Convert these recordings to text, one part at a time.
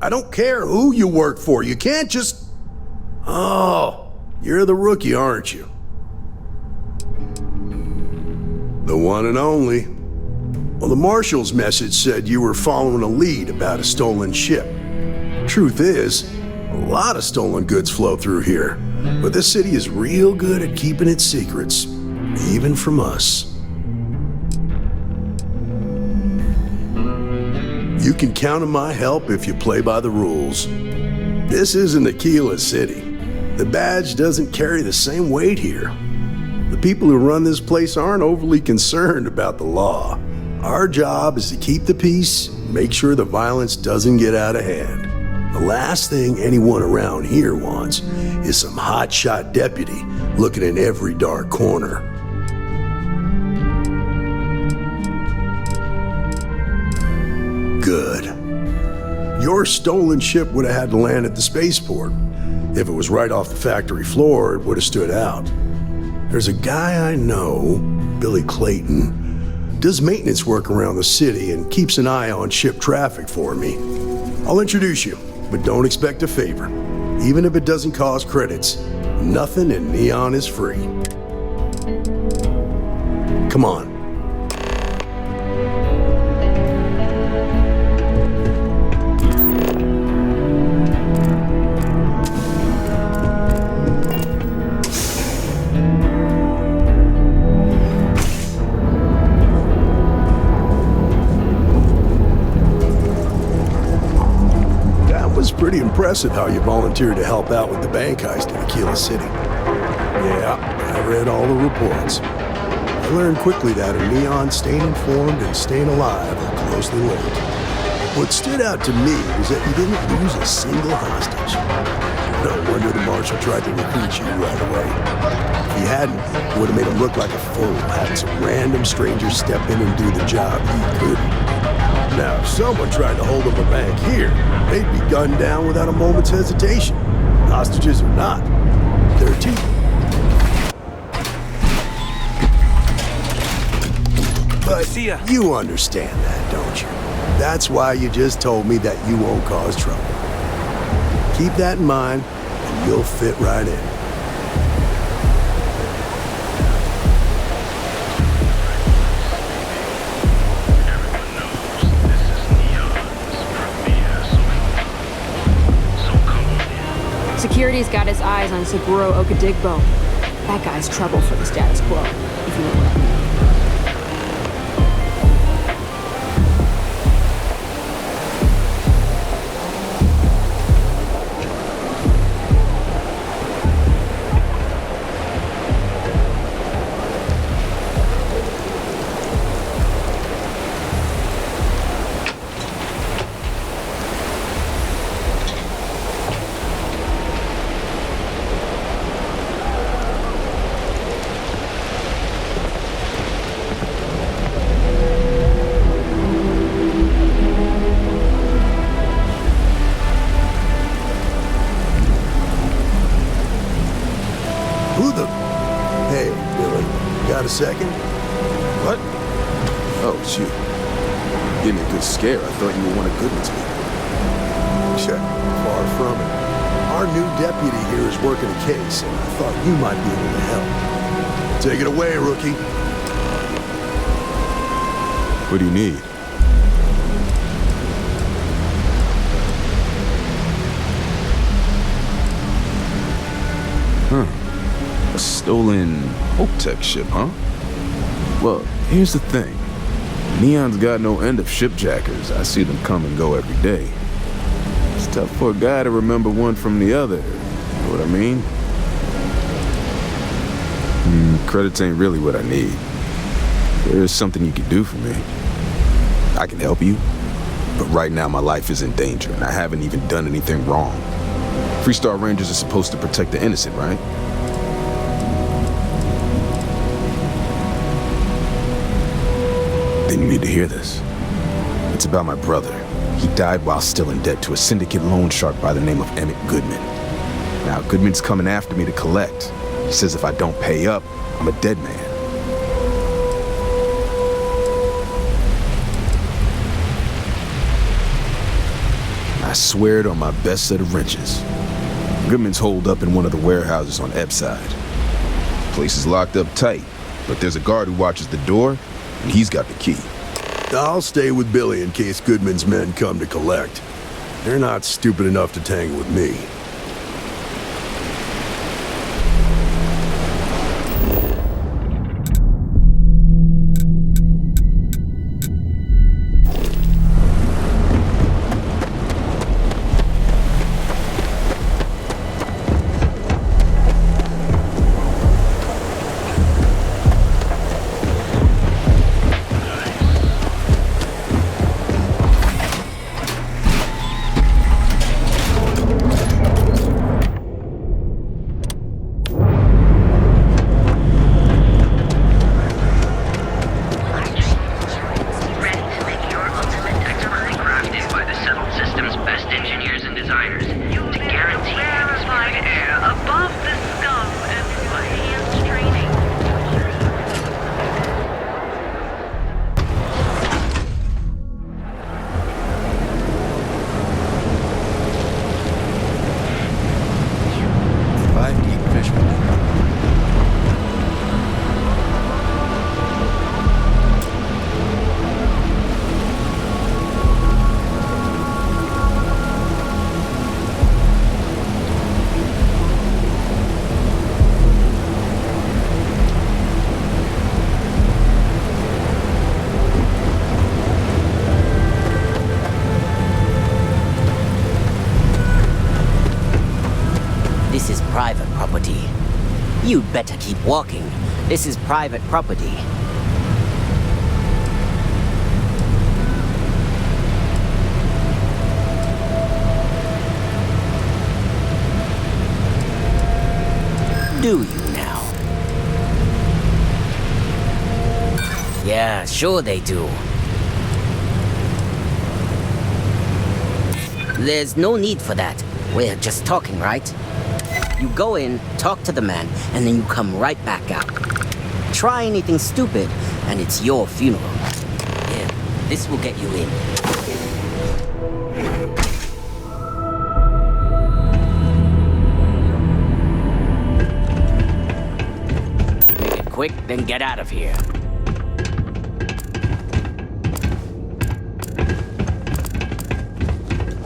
I don't care who you work for. You can't just... Oh, you're the rookie, aren't you? The one and only. Well, the marshal's message said you were following a lead about a stolen ship. Truth is, a lot of stolen goods flow through here, but this city is real good at keeping its secrets, even from us. You can count on my help if you play by the rules. This isn't Aquila City. The badge doesn't carry the same weight here. The people who run this place aren't overly concerned about the law. Our job is to keep the peace, make sure the violence doesn't get out of hand. The last thing anyone around here wants is some hotshot deputy looking in every dark corner. Good. Your stolen ship would have had to land at the spaceport. If it was right off the factory floor, it would have stood out. There's a guy I know, Billy Clayton, does maintenance work around the city and keeps an eye on ship traffic for me. I'll introduce you, but don't expect a favor. Even if it doesn't cost credits, nothing in Neon is free. Come on. Pretty impressive how you volunteered to help out with the bank heist in Aquila City. Yeah, I read all the reports. I learned quickly that in Neon, staying informed and staying alive are closely linked. What stood out to me was that you didn't lose a single hostage. No wonder the marshal tried to recruit you right away. If he hadn't, it would have made him look like a fool, having some random stranger step in and do the job he couldn't. Now, if someone tried to hold up a bank here, they'd be gunned down without a moment's hesitation. Hostages or not, they're cheap. But you understand that, don't you? That's why you just told me that you won't cause trouble. Keep that in mind, and you'll fit right in. Security's got his eyes on Seguro Okadigbo. That guy's trouble for the status quo, if you know what I mean. A second? What? Oh, shoot. Gave me a good scare. I thought you were one of Goodman's people. Sure. Far from it. Our new deputy here is working a case, and I thought you might be able to help. Take it away, rookie. What do you need? A stolen Hope-Tech ship, huh? Well, here's the thing. Neon's got no end of shipjackers. I see them come and go every day. It's tough for a guy to remember one from the other. You know what I mean? Credits ain't really what I need. There's something you can do for me. I can help you, but right now my life is in danger, and I haven't even done anything wrong. Freestar Rangers are supposed to protect the innocent, right? Then you need to hear this. It's about my brother. He died while still in debt to a syndicate loan shark by the name of Emmett Goodman. Now, Goodman's coming after me to collect. He says if I don't pay up, I'm a dead man. I swear it on my best set of wrenches. Goodman's holed up in one of the warehouses on Epps side. Place is locked up tight, but there's a guard who watches the door, and he's got the key. I'll stay with Billy in case Goodman's men come to collect. They're not stupid enough to tangle with me. This is private property. You'd better keep walking. This is private property. Do you now? Yeah, sure they do. There's no need for that. We're just talking, right? You go in, talk to the man, and then you come right back out. Try anything stupid, and it's your funeral. Here, this will get you in. Make it quick, then get out of here.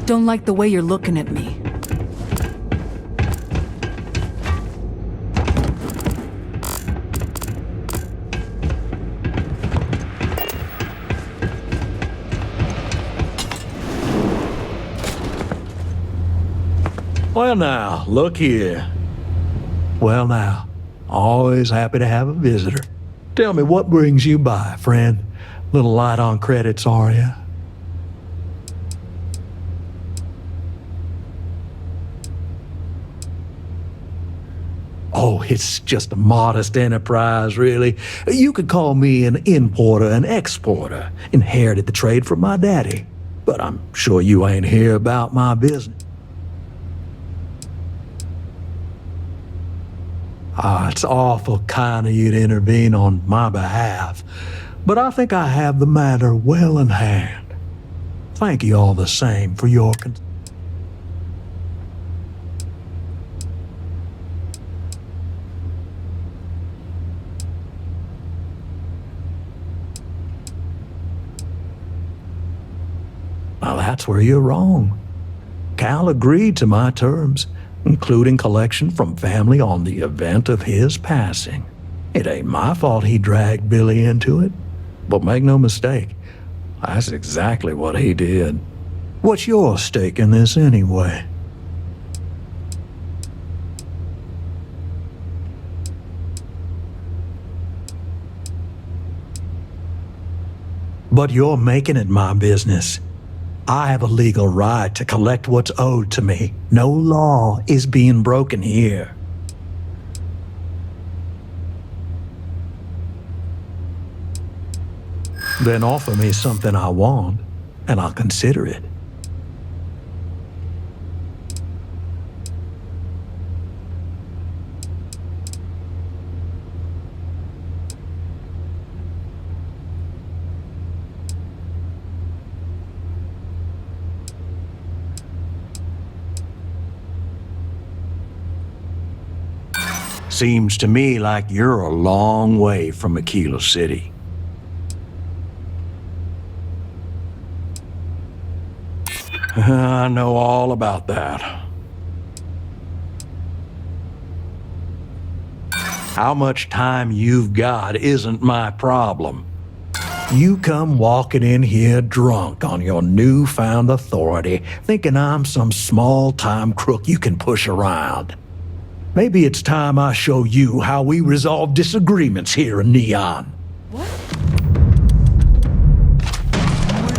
Don't like the way you're looking at me. Well now, look here. Well now, always happy to have a visitor. Tell me, what brings you by, friend? Little light on credits, are you? Oh, it's just a modest enterprise, really. You could call me an importer and exporter. Inherited the trade from my daddy. But I'm sure you ain't here about my business. It's awful kind of you to intervene on my behalf, but I think I have the matter well in hand. Thank you all the same for your Well, that's where you're wrong. Cal agreed to my terms, including collection from family on the event of his passing. It ain't my fault he dragged Billy into it, but make no mistake, that's exactly what he did. What's your stake in this anyway? But you're making it my business. I have a legal right to collect what's owed to me. No law is being broken here. Then offer me something I want, and I'll consider it. Seems to me like you're a long way from Aquila City. I know all about that. How much time you've got isn't my problem. You come walking in here drunk on your newfound authority, thinking I'm some small-time crook you can push around. Maybe it's time I show you how we resolve disagreements here in Neon.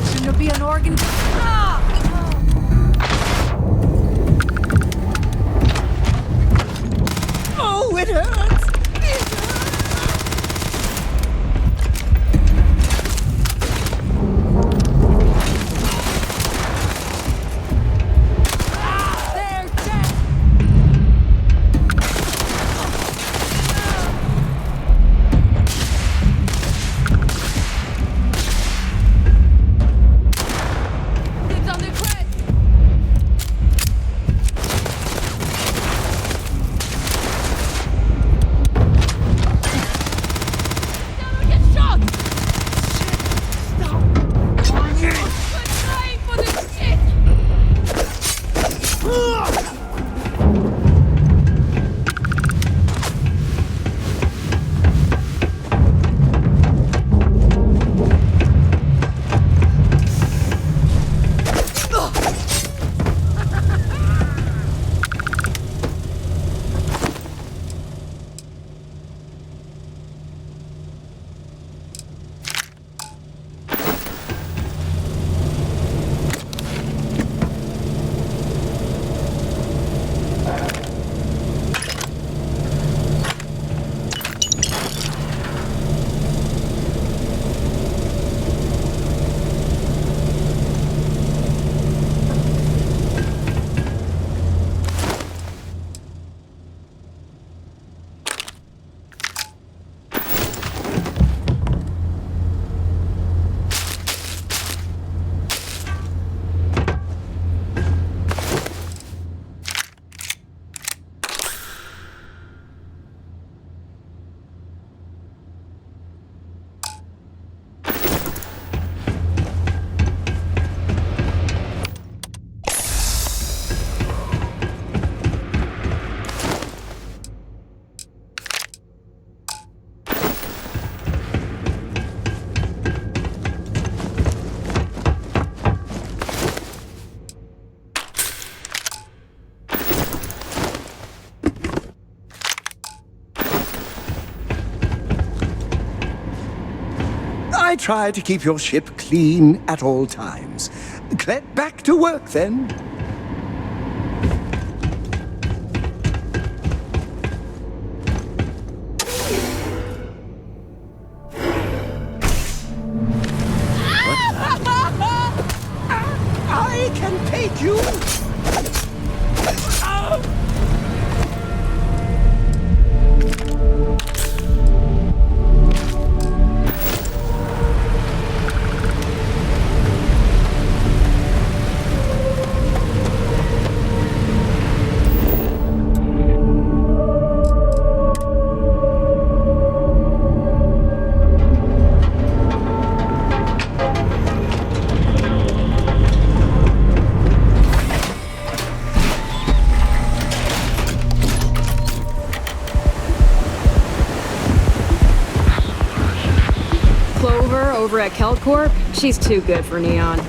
Shouldn't there be an organ? Oh, it hurts! I try to keep your ship clean at all times. Get back to work, then. I can take you. Over at Kelcorp, she's too good for Neon.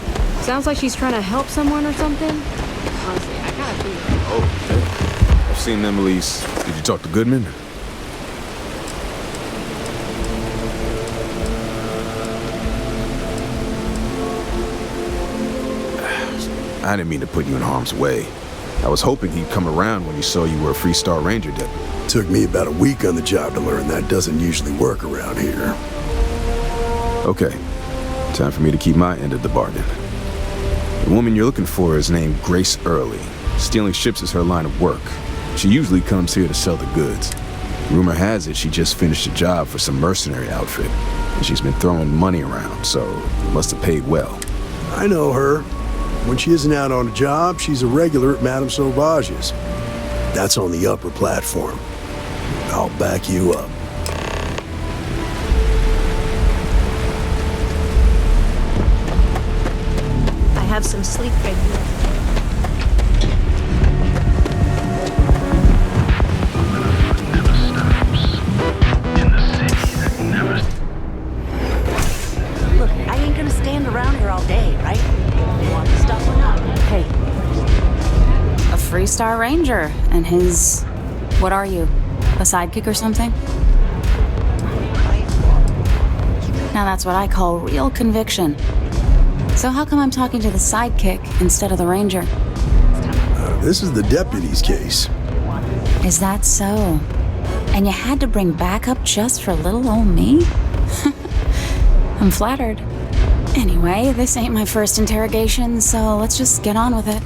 Sounds like she's trying to help someone or something. Honestly, I kind of feel it. Oh, okay. I've seen them release. Did you talk to Goodman? I didn't mean to put you in harm's way. I was hoping he'd come around when he saw you were a Freestar Ranger deputy. Took me about a week on the job to learn that doesn't usually work around here. Okay, time for me to keep my end of the bargain. The woman you're looking for is named Grace Early. Stealing ships is her line of work. She usually comes here to sell the goods. Rumor has it she just finished a job for some mercenary outfit, and she's been throwing money around, so must have paid well. I know her. When she isn't out on a job, she's a regular at Madame Sauvage's. That's on the upper platform. I'll back you up. I have some sleep regular. Look, I ain't gonna stand around here all day, right? You want to stop or not? Hey. A Freestar Ranger and his... What are you? A sidekick or something? Now that's what I call real conviction. So how come I'm talking to the sidekick instead of the ranger? This is the deputy's case. Is that so? And you had to bring backup just for little old me? I'm flattered. Anyway, this ain't my first interrogation, so let's just get on with it.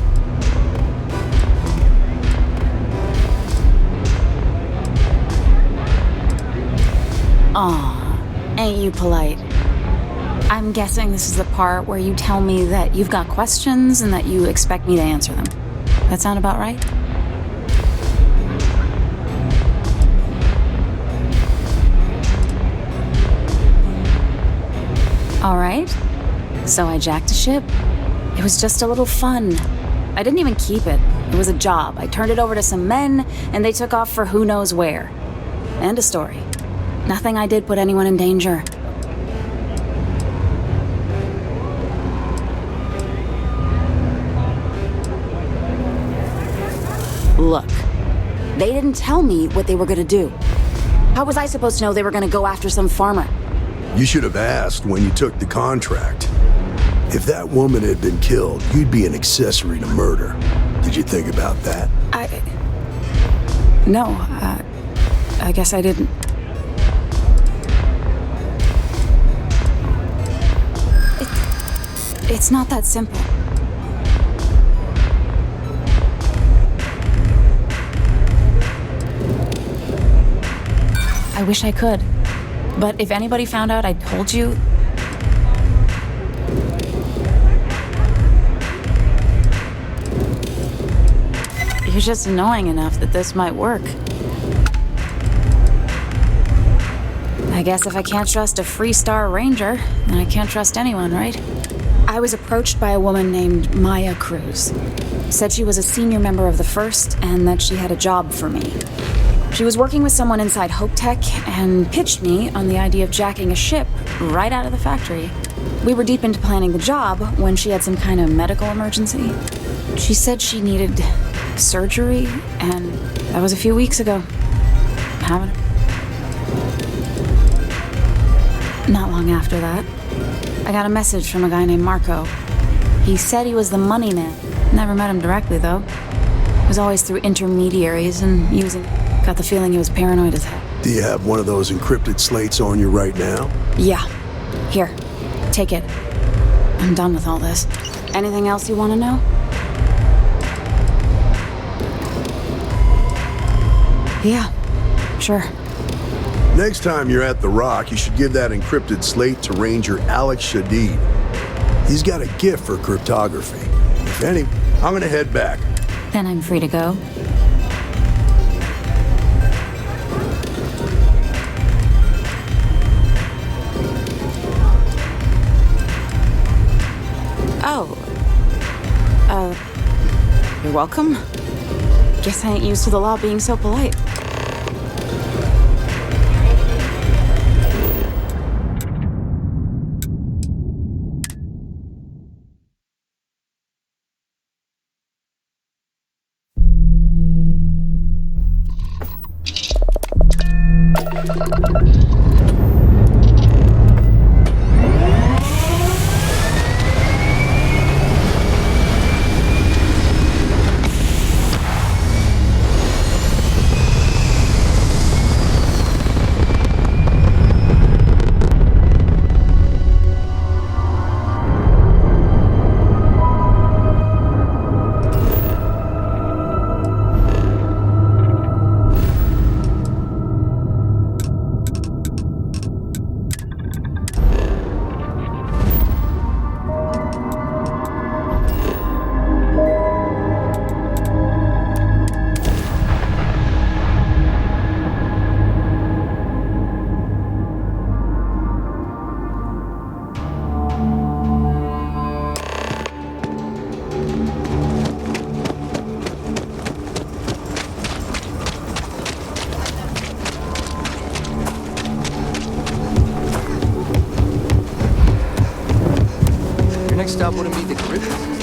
Aw, ain't you polite? I'm guessing this is the part where you tell me that you've got questions and that you expect me to answer them. That sound about right? All right. So I jacked a ship. It was just a little fun. I didn't even keep it. It was a job. I turned it over to some men, and they took off for who knows where. End of story. Nothing I did put anyone in danger. Look, they didn't tell me what they were gonna do. How was I supposed to know they were gonna go after some farmer? You should have asked when you took the contract. If that woman had been killed, you'd be an accessory to murder. Did you think about that? No, I guess I didn't. It's not that simple. I wish I could. But if anybody found out I told you... You're just annoying enough that this might work. I guess if I can't trust a Freestar Ranger, then I can't trust anyone, right? I was approached by a woman named Maya Cruz. Said she was a senior member of the First and that she had a job for me. She was working with someone inside Hope Tech and pitched me on the idea of jacking a ship right out of the factory. We were deep into planning the job when she had some kind of medical emergency. She said she needed surgery, and that was a few weeks ago. Haven't. Not long after that, I got a message from a guy named Marco. He said he was the money man. Never met him directly, though. It was always through intermediaries and using... Got the feeling he was paranoid as hell. Do you have one of those encrypted slates on you right now? Yeah. Here. Take it. I'm done with all this. Anything else you want to know? Yeah. Sure. Next time you're at the Rock, you should give that encrypted slate to Ranger Alex Shadid. He's got a gift for cryptography. If any, I'm gonna head back. Then I'm free to go. You're welcome. Guess I ain't used to the law being so polite. next stop wouldn't be the Caribbean.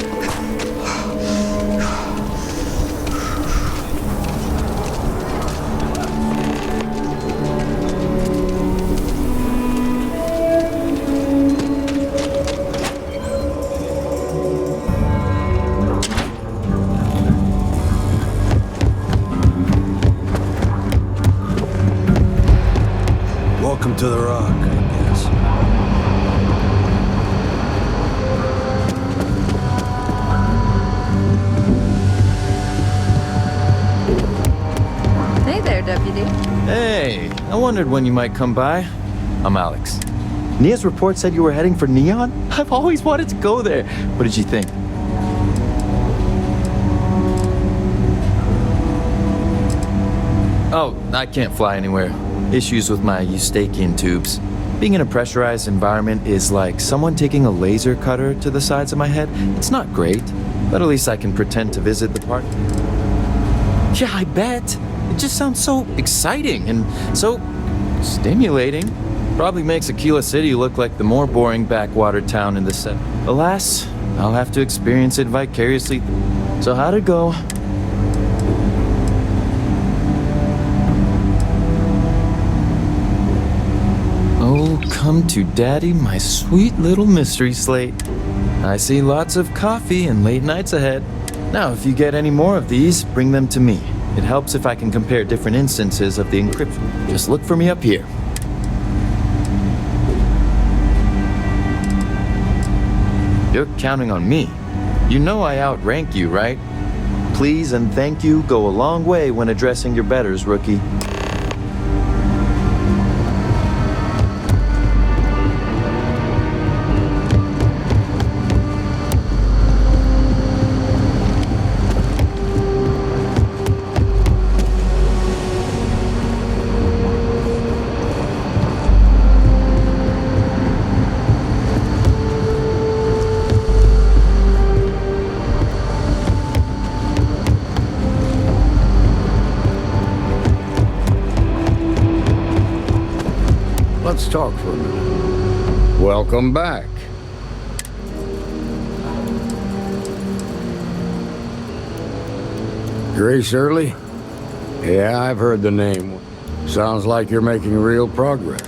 Welcome to the Rock, I guess. Hey there, Deputy. Hey, I wondered when you might come by. I'm Alex. Nia's report said you were heading for Neon? I've always wanted to go there. What did you think? Oh, I can't fly anywhere. Issues with my eustachian tubes. Being in a pressurized environment is like someone taking a laser cutter to the sides of my head. It's not great, but at least I can pretend to visit the park. Yeah, I bet. It just sounds so exciting and so stimulating. Probably makes Aquila City look like the more boring backwater town in the set. Alas, I'll have to experience it vicariously. So how'd it go? Oh, come to daddy, my sweet little mystery slate. I see lots of coffee and late nights ahead. Now, if you get any more of these, bring them to me. It helps if I can compare different instances of the encryption. Just look for me up here. You're counting on me. You know I outrank you, right? Please and thank you go a long way when addressing your betters, rookie. Let's talk for a minute. Welcome back. Grace Early? Yeah, I've heard the name. Sounds like you're making real progress.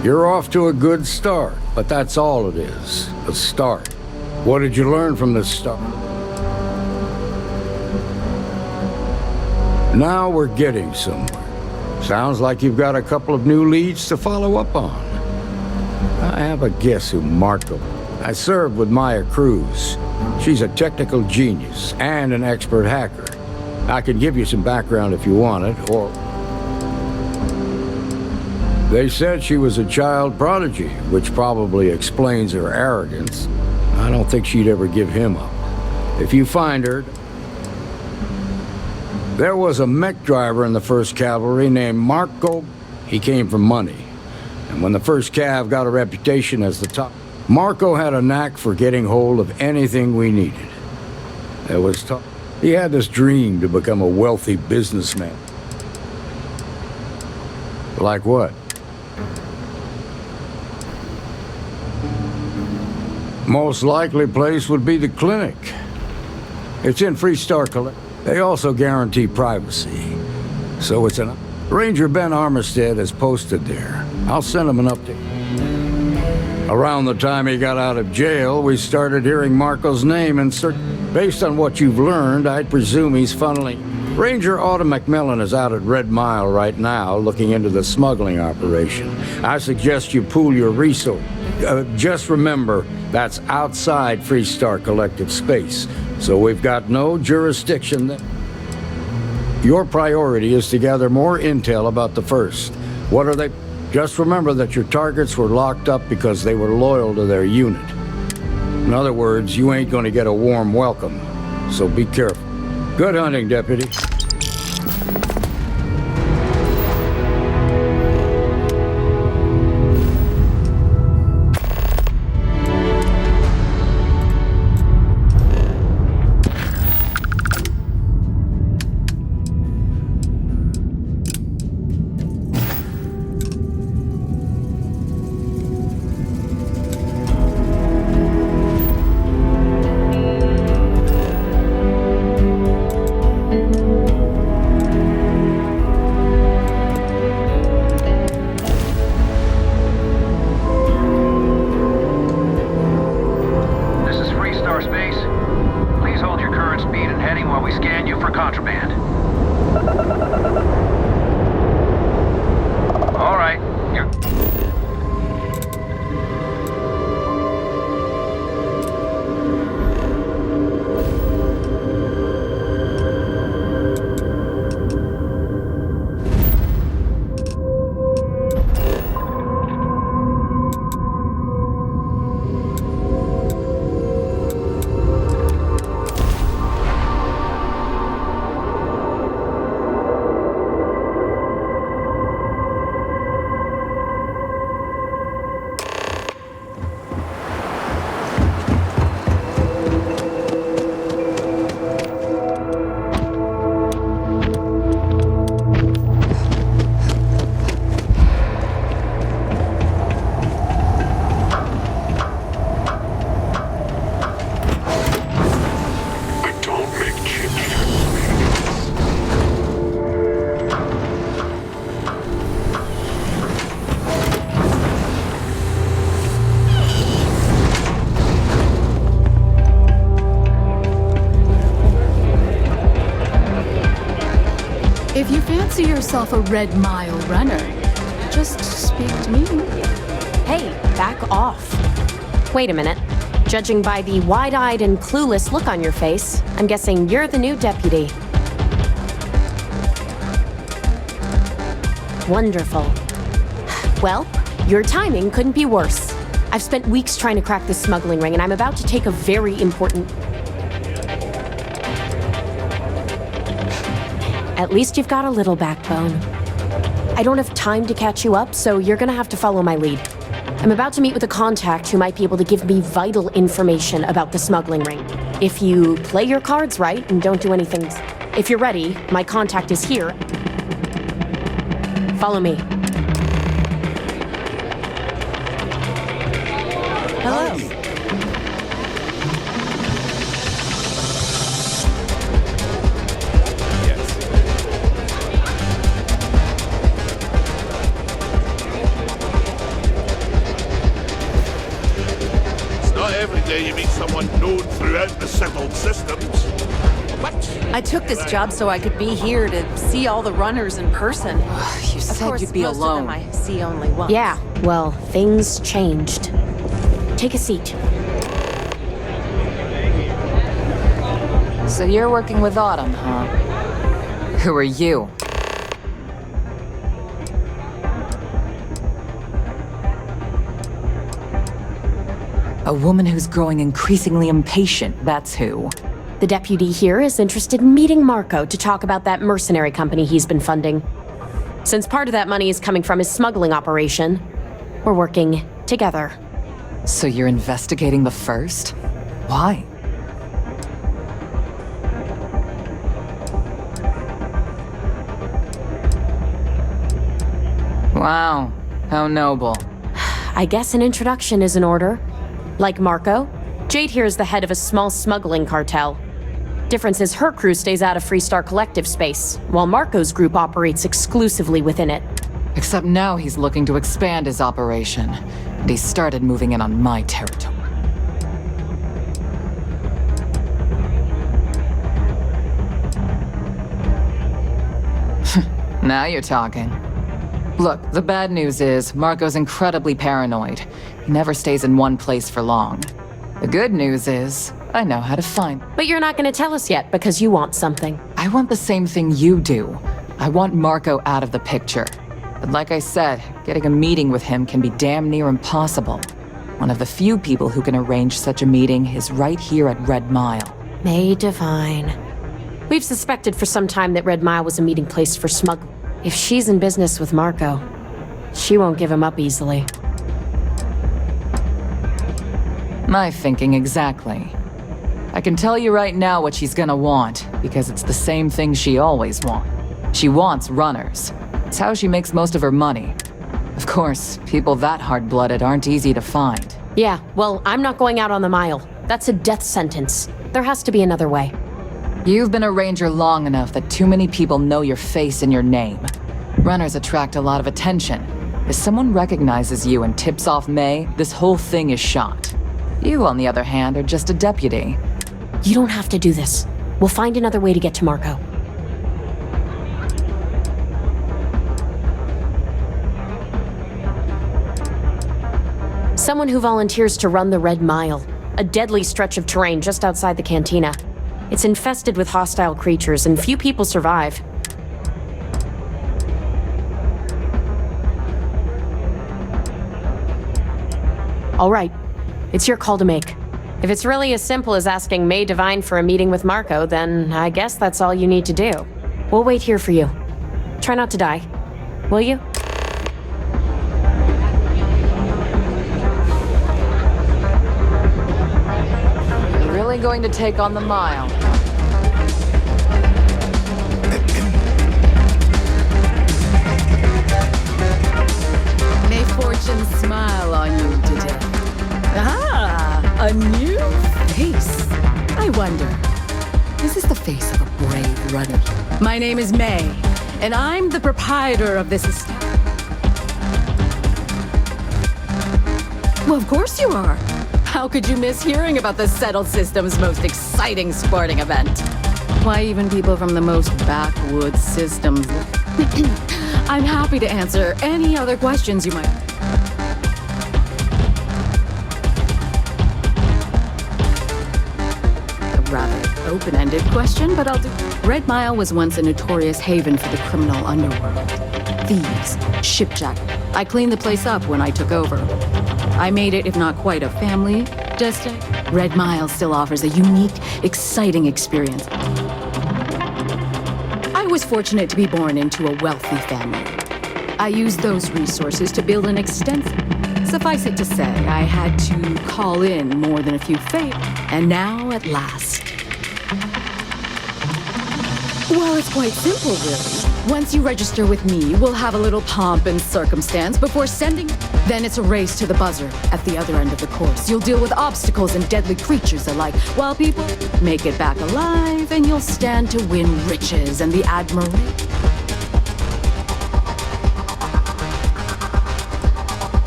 You're off to a good start, but that's all it is. A start. What did you learn from this start? Now we're getting somewhere. Sounds like you've got a couple of new leads to follow up on. I have a guess who Marco. I served with Maya Cruz. She's a technical genius and an expert hacker. I can give you some background if you want it, or... They said she was a child prodigy, which probably explains her arrogance. I don't think she'd ever give him up. If you find her... There was a mech driver in the 1st Cavalry named Marco. He came from money. And when the 1st Cav got a reputation as the top, Marco had a knack for getting hold of anything we needed. There was talk. He had this dream to become a wealthy businessman. Like what? Most likely place would be the clinic. It's in Freestar Collect. They also guarantee privacy. So it's an... Ranger Ben Armistead is posted there. I'll send him an update. Around the time he got out of jail, we started hearing Marco's name and search. Based on what you've learned, I'd presume he's funneling. Ranger Autumn McMillan is out at Red Mile right now, looking into the smuggling operation. I suggest you pool your resources. Just remember, that's outside Freestar Collective space, so we've got no jurisdiction there. Your priority is to gather more intel about the 1st. What are they? Just remember that your targets were locked up because they were loyal to their unit. In other words, you ain't gonna get a warm welcome, so be careful. Good hunting, Deputy. off a Red Mile runner. Just speak to me. Hey, back off. Wait a minute. Judging by the wide-eyed and clueless look on your face, I'm guessing you're the new deputy. Wonderful. Well, your timing couldn't be worse. I've spent weeks trying to crack this smuggling ring, and I'm about to take a very important... At least you've got a little backbone. I don't have time to catch you up, so you're gonna have to follow my lead. I'm about to meet with a contact who might be able to give me vital information about the smuggling ring. If you play your cards right and don't do anything... If you're ready, my contact is here. Follow me. Hello. Every day you meet someone known throughout the settled systems. What? I took this job so I could be here to see all the runners in person. You said you'd be most alone. Of them I see only once. Yeah, well, things changed. Take a seat. So you're working with Autumn, huh? Who are you? A woman who's growing increasingly impatient, that's who. The deputy here is interested in meeting Marco to talk about that mercenary company he's been funding. Since part of that money is coming from his smuggling operation, we're working together. So you're investigating the first? Why? Wow, how noble. I guess an introduction is in order. Like Marco, Jade here is the head of a small smuggling cartel. Difference is her crew stays out of Freestar Collective space, while Marco's group operates exclusively within it. Except now he's looking to expand his operation, and he started moving in on my territory. Now you're talking. Look, the bad news is Marco's incredibly paranoid. He never stays in one place for long. The good news is I know how to find. But you're not going to tell us yet because you want something. I want the same thing you do. I want Marco out of the picture. But like I said, getting a meeting with him can be damn near impossible. One of the few people who can arrange such a meeting is right here at Red Mile. May Divine. We've suspected for some time that Red Mile was a meeting place for smuggling. If she's in business with Marco, she won't give him up easily. My thinking exactly. I can tell you right now what she's gonna want, because it's the same thing she always wants. She wants runners. It's how she makes most of her money. Of course, people that hard-blooded aren't easy to find. Yeah, well, I'm not going out on the mile. That's a death sentence. There has to be another way. You've been a ranger long enough that too many people know your face and your name. Runners attract a lot of attention. If someone recognizes you and tips off May, this whole thing is shot. You, on the other hand, are just a deputy. You don't have to do this. We'll find another way to get to Marco. Someone who volunteers to run the Red Mile, a deadly stretch of terrain just outside the cantina. It's infested with hostile creatures, and few people survive. All right, it's your call to make. If it's really as simple as asking May Divine for a meeting with Marco, then I guess that's all you need to do. We'll wait here for you. Try not to die, will you? Really going to take on the mile. May fortune smile on you today. Ah, a new face. I wonder, is this the face of a brave runner? My name is May, and I'm the proprietor of this estate. Well, of course you are. How could you miss hearing about the Settled System's most exciting sporting event? Why, even people from the most backwoods systems I'm happy to answer any other questions you might. A rather open-ended question, but I'll do. Red Mile was once a notorious haven for the criminal underworld. Thieves, shipjack. I cleaned the place up when I took over. I made it, if not quite a family destination. Red Mile still offers a unique, exciting experience. I was fortunate to be born into a wealthy family. I used those resources to build an extensive... Suffice it to say, I had to call in more than a few favors. And now, at last... Well, it's quite simple, really. Once you register with me, we'll have a little pomp and circumstance before sending... Then it's a race to the buzzer at the other end of the course. You'll deal with obstacles and deadly creatures alike, while people make it back alive, and you'll stand to win riches and the admiration.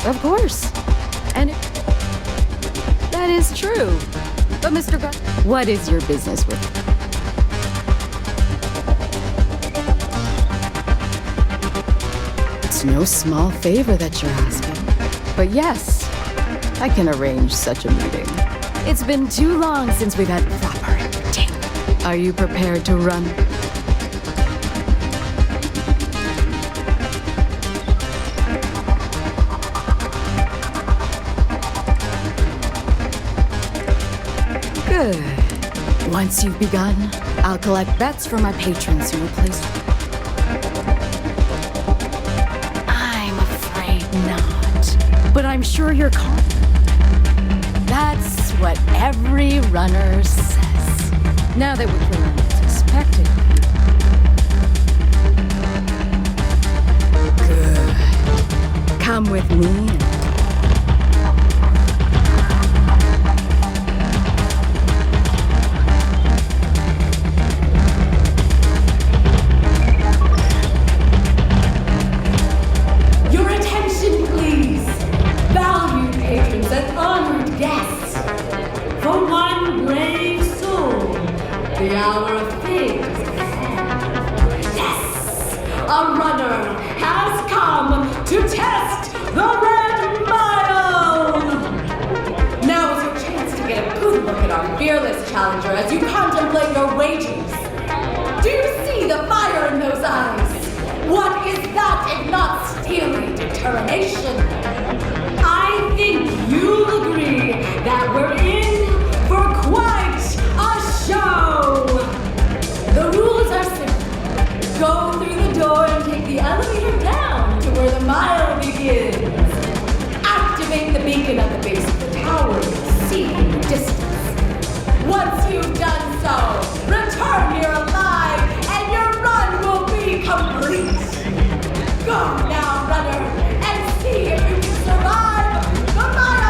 Of course. And that is true. But Mr. Gunn, what is your business with? It's no small favor that you're asking. But yes, I can arrange such a meeting. It's been too long since we've had proper entertainment. Are you prepared to run? Good. Once you've begun, I'll collect bets from my patrons who replace you. I'm afraid not. But I'm sure you're confident. That's what every runner says. Now that we've learned what's expected of you. Good. Come with me and the hour of things ahead. Yes! A runner has come to test the Red Mile! Now is your chance to get a good look at our fearless challenger as you contemplate your wagers. Do you see the fire in those eyes? What is that if not steely determination? I think you'll agree that we're in for quite a show! The rules are simple. Go through the door and take the elevator down to where the mile begins. Activate the beacon at the base of the tower you'll see in the distance. Once you've done so, return here alive and your run will be complete. Go now, runner, and see if you can survive the mile!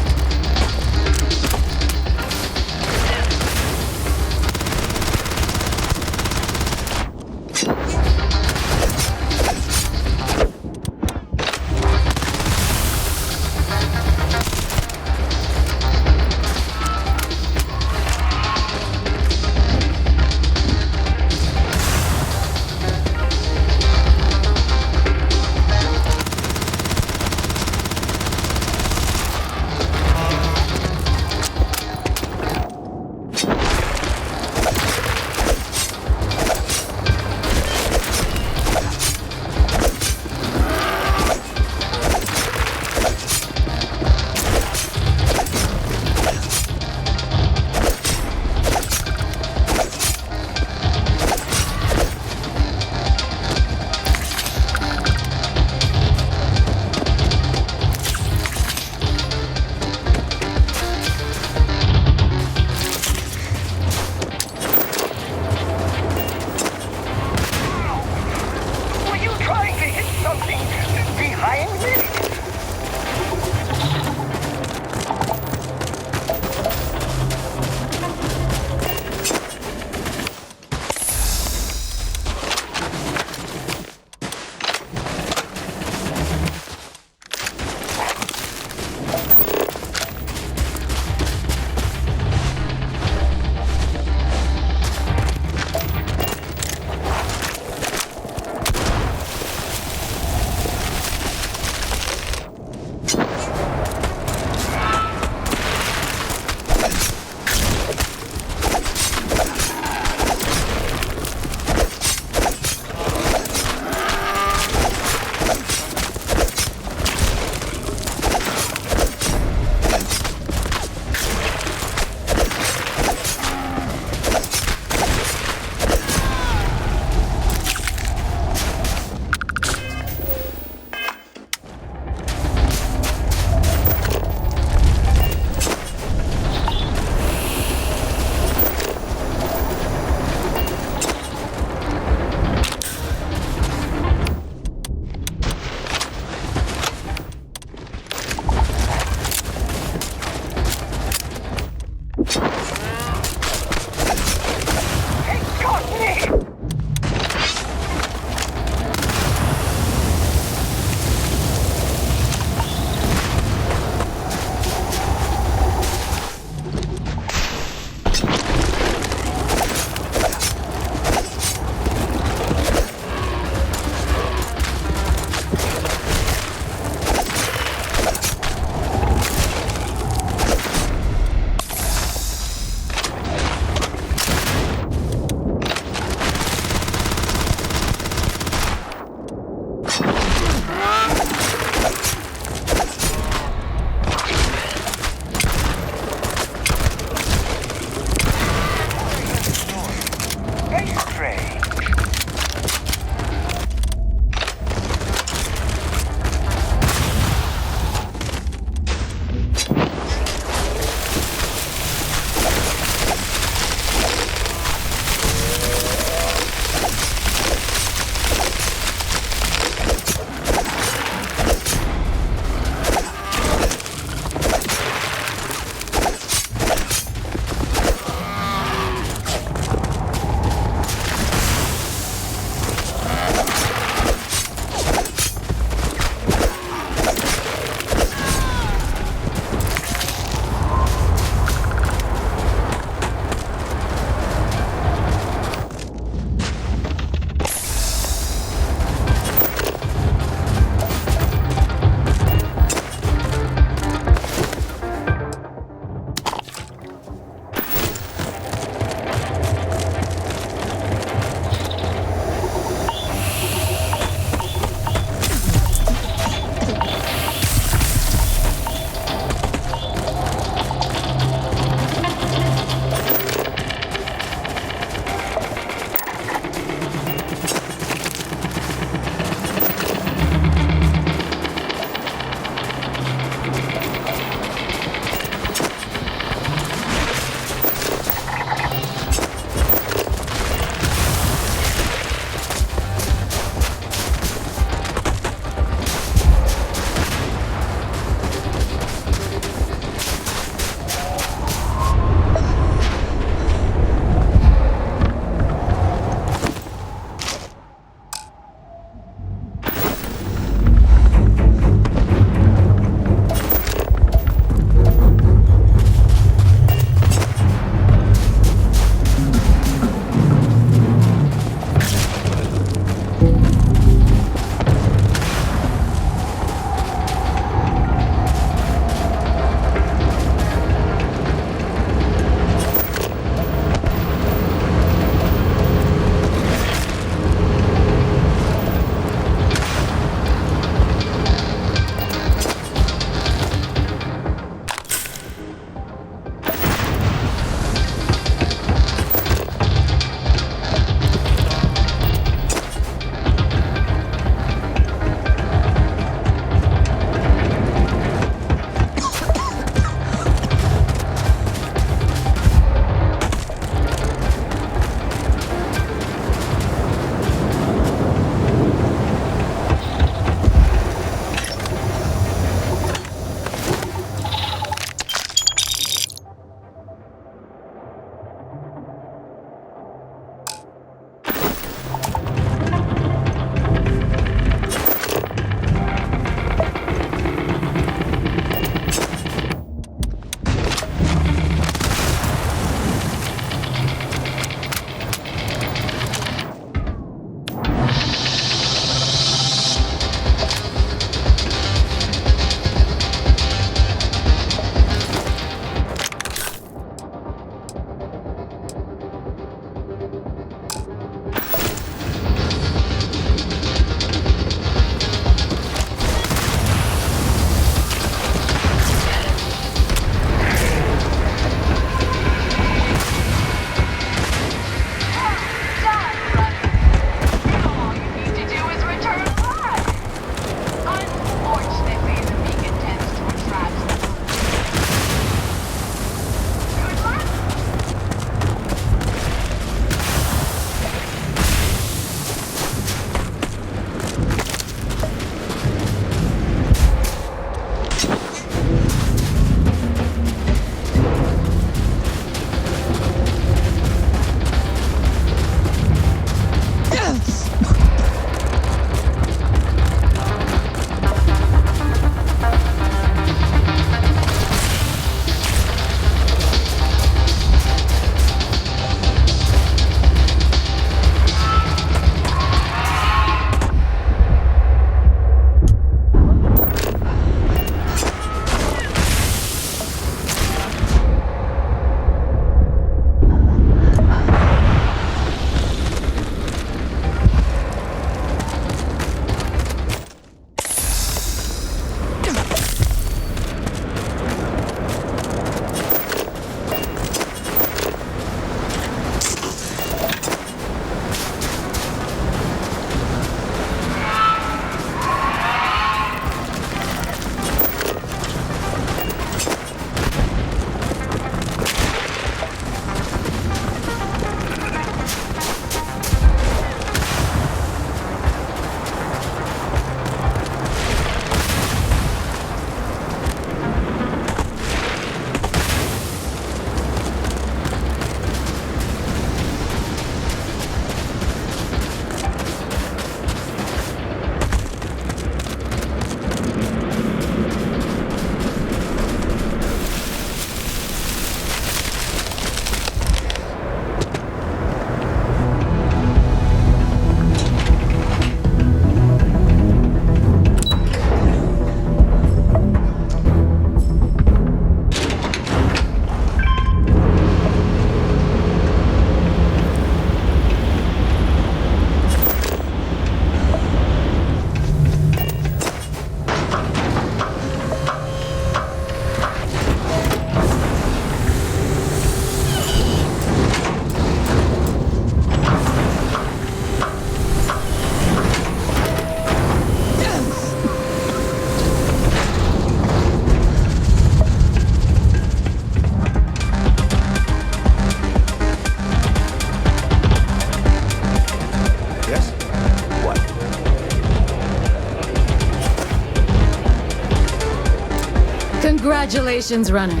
Congratulations, Runner.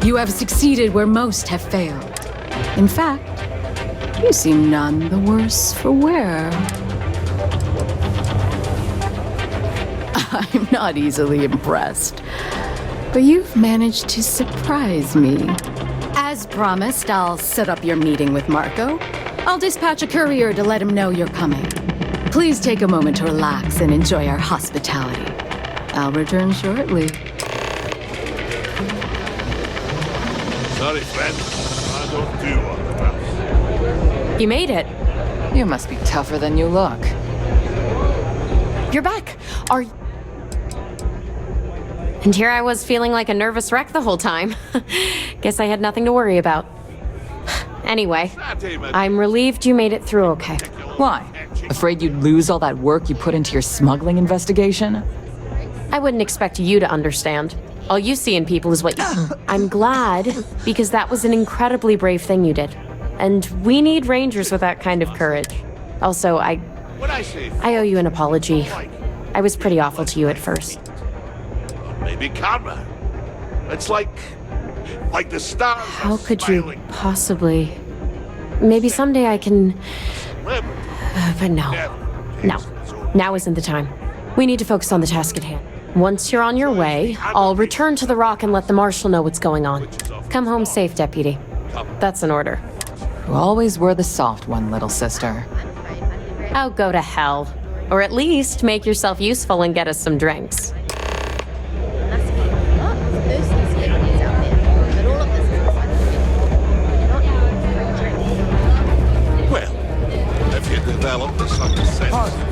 You have succeeded where most have failed. In fact, you seem none the worse for wear. I'm not easily impressed, but you've managed to surprise me. As promised, I'll set up your meeting with Marco. I'll dispatch a courier to let him know you're coming. Please take a moment to relax and enjoy our hospitality. I'll return shortly. Sorry, friend. I don't do autographs. You made it. You must be tougher than you look. You're back. Are And here I was feeling like a nervous wreck the whole time. Guess I had nothing to worry about. Anyway, I'm relieved you made it through okay. Why? Afraid you'd lose all that work you put into your smuggling investigation? I wouldn't expect you to understand. All you see in people is what you... I'm glad, because that was an incredibly brave thing you did. And we need rangers with that kind of courage. Also, I owe you an apology. I was pretty awful to you at first. Maybe karma. It's like the stars. How could you possibly... Maybe someday I can... But no. No. Now isn't the time. We need to focus on the task at hand. Once you're on your way, I'll return to the Rock and let the Marshal know what's going on. Come home safe, Deputy. That's an order. You always were the soft one, little sister. Oh, go to hell. Or at least make yourself useful and get us some drinks. Well, if you develop this understanding.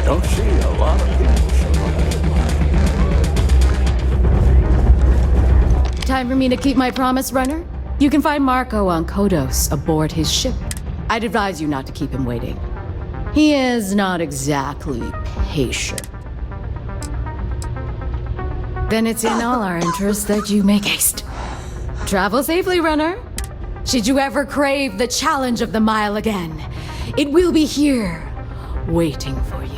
Don't see a lot of people Time for me to keep my promise, Runner? You can find Marco on Kodos aboard his ship. I'd advise you not to keep him waiting. He is not exactly patient. Then it's in all our interests that you make haste. Travel safely, Runner. Should you ever crave the challenge of the mile again, it will be here, waiting for you.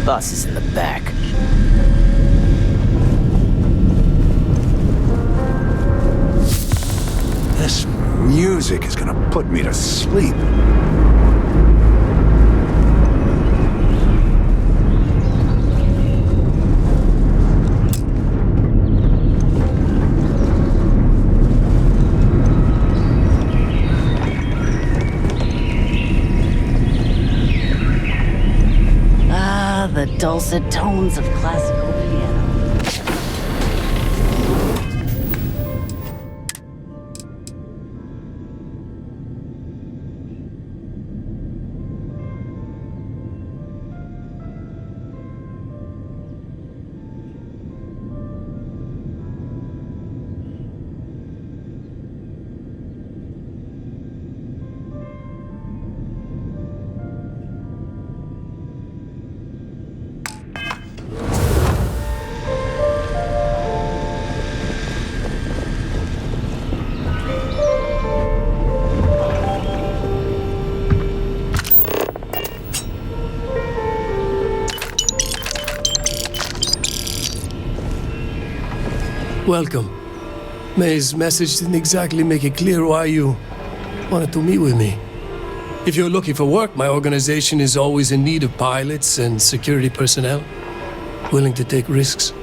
Bus is in the back. This music is gonna put me to sleep. Ah, the dulcet tones of classical piano. Welcome. May's message didn't exactly make it clear why you wanted to meet with me. If you're looking for work, my organization is always in need of pilots and security personnel, willing to take risks.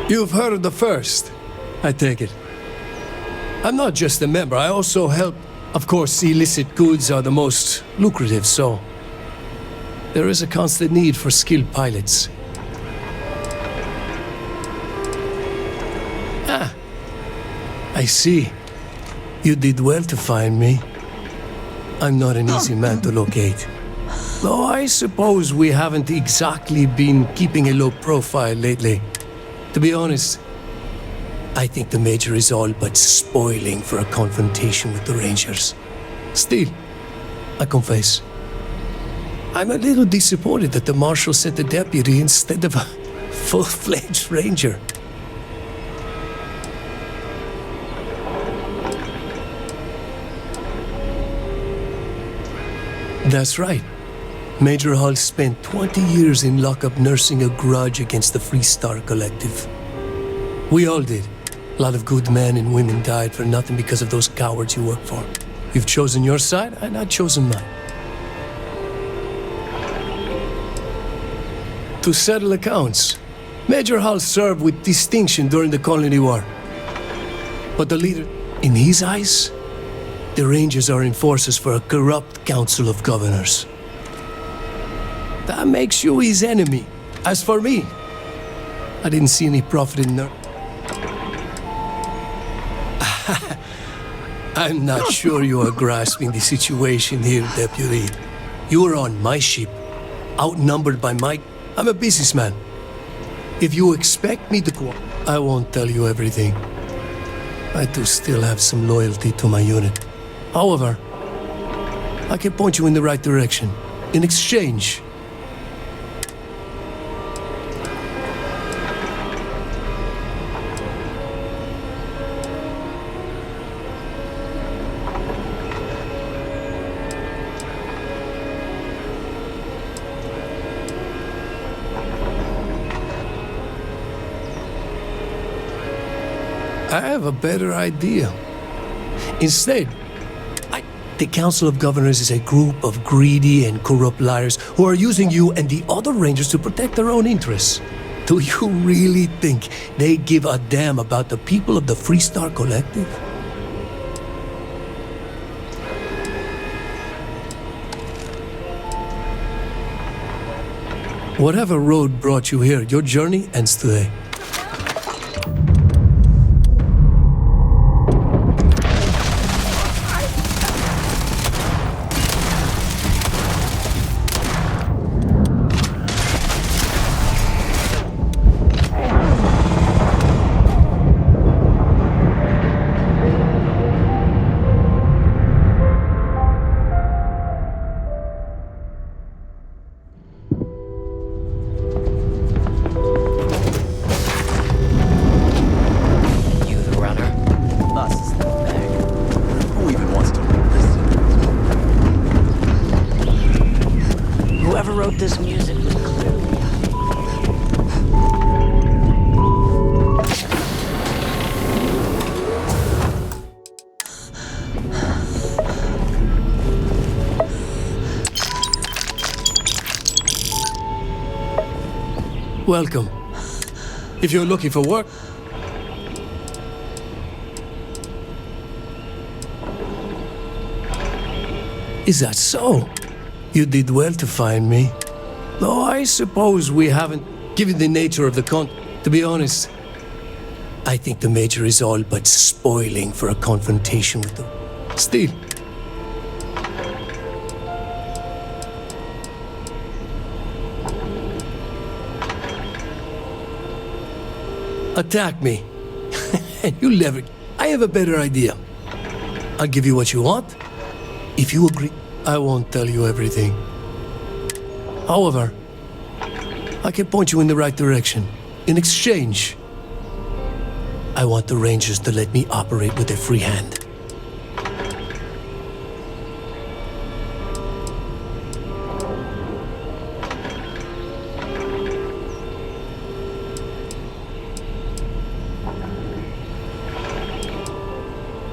You've heard of the First, I take it. I'm not just a member, I also help. Of course, illicit goods are the most lucrative, so there is a constant need for skilled pilots. Ah, I see. You did well to find me. I'm not an easy man to locate. Though I suppose we haven't exactly been keeping a low profile lately. To be honest, I think the Major is all but spoiling for a confrontation with the Rangers. Still, I confess, I'm a little disappointed that the Marshal sent a deputy instead of a full-fledged Ranger. That's right. Major Hall spent 20 years in lockup nursing a grudge against the Freestar Collective. We all did. A lot of good men and women died for nothing because of those cowards you work for. You've chosen your side, and I've chosen mine. To settle accounts, Major Hall served with distinction during the Colony War. But the leader, in his eyes, the Rangers are enforcers for a corrupt Council of Governors. That makes you his enemy. As for me, I didn't see any profit in that. I'm not sure you are grasping the situation here, Deputy. You are on my ship, outnumbered by my... I'm a businessman. If you expect me to I won't tell you everything. I do still have some loyalty to my unit. However, I can point you in the right direction. In exchange, I have a better idea. Instead, the Council of Governors is a group of greedy and corrupt liars who are using you and the other Rangers to protect their own interests. Do you really think they give a damn about the people of the Freestar Collective? Whatever road brought you here, your journey ends today. this music was clearly Welcome. If you're looking for work, is that so? You did well to find me. Though I suppose we haven't, given the nature of the to be honest, I think the Major is all but spoiling for a confrontation with them. Still, attack me. And you'll never. I have a better idea. I'll give you what you want. If you agree, I won't tell you everything. However, I can point you in the right direction. In exchange, I want the Rangers to let me operate with a free hand.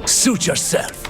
Suit yourself.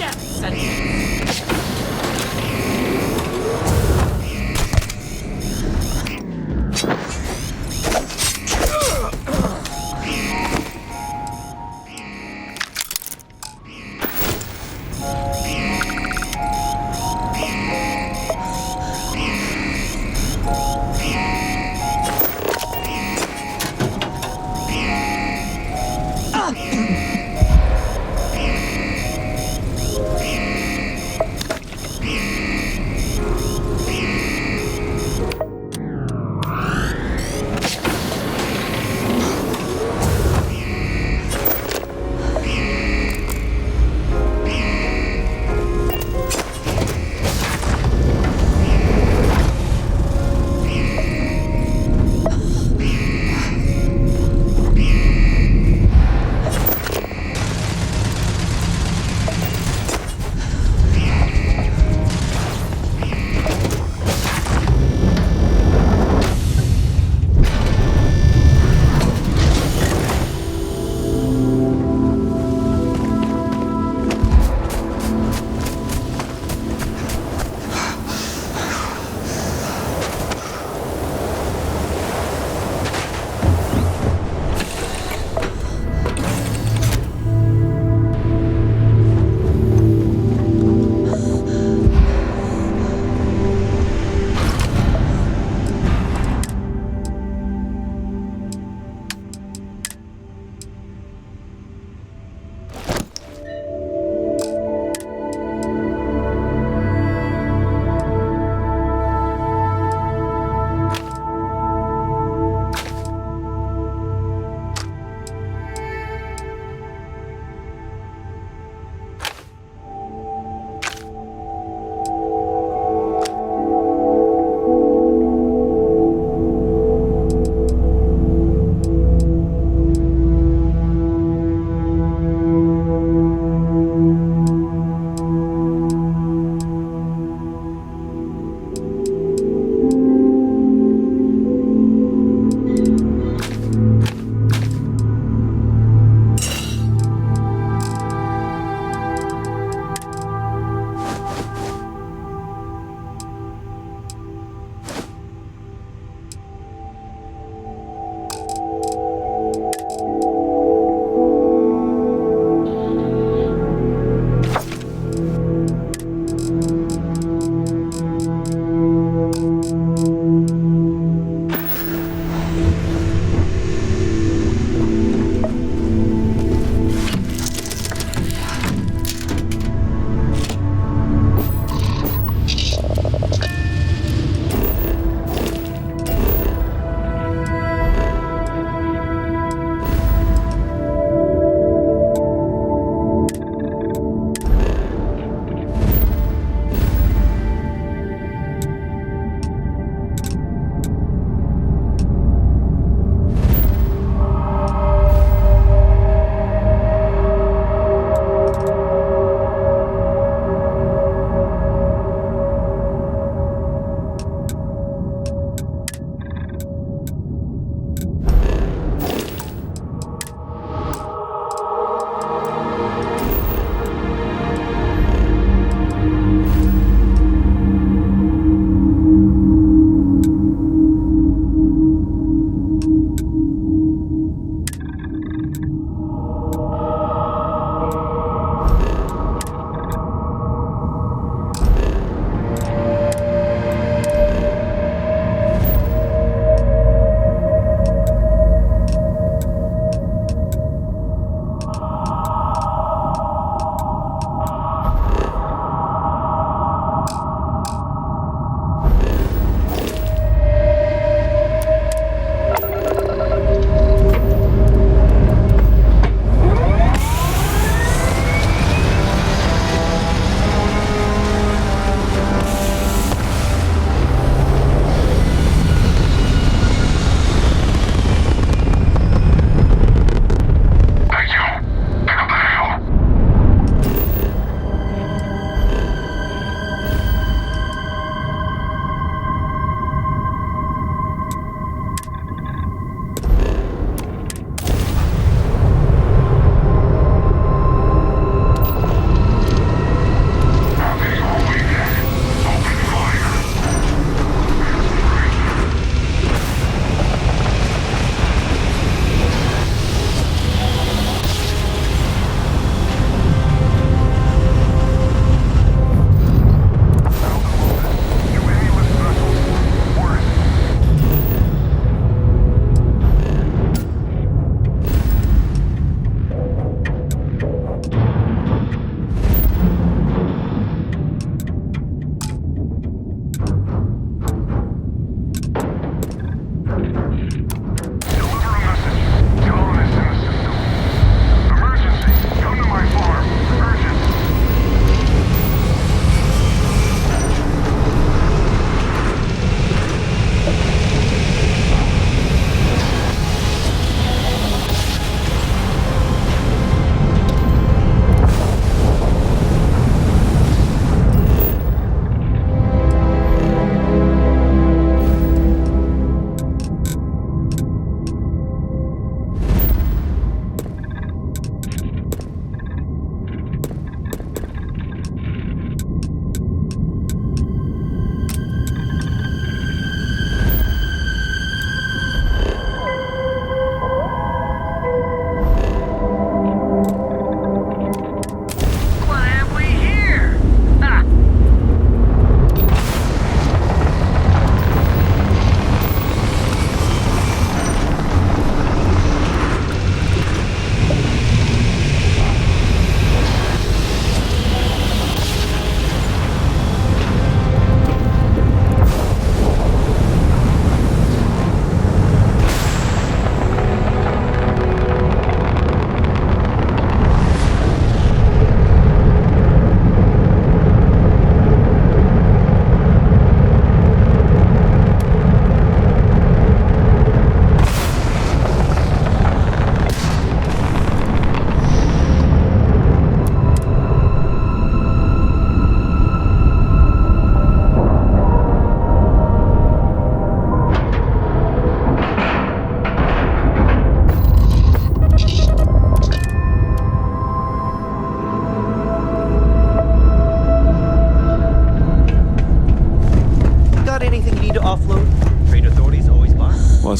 death sentence.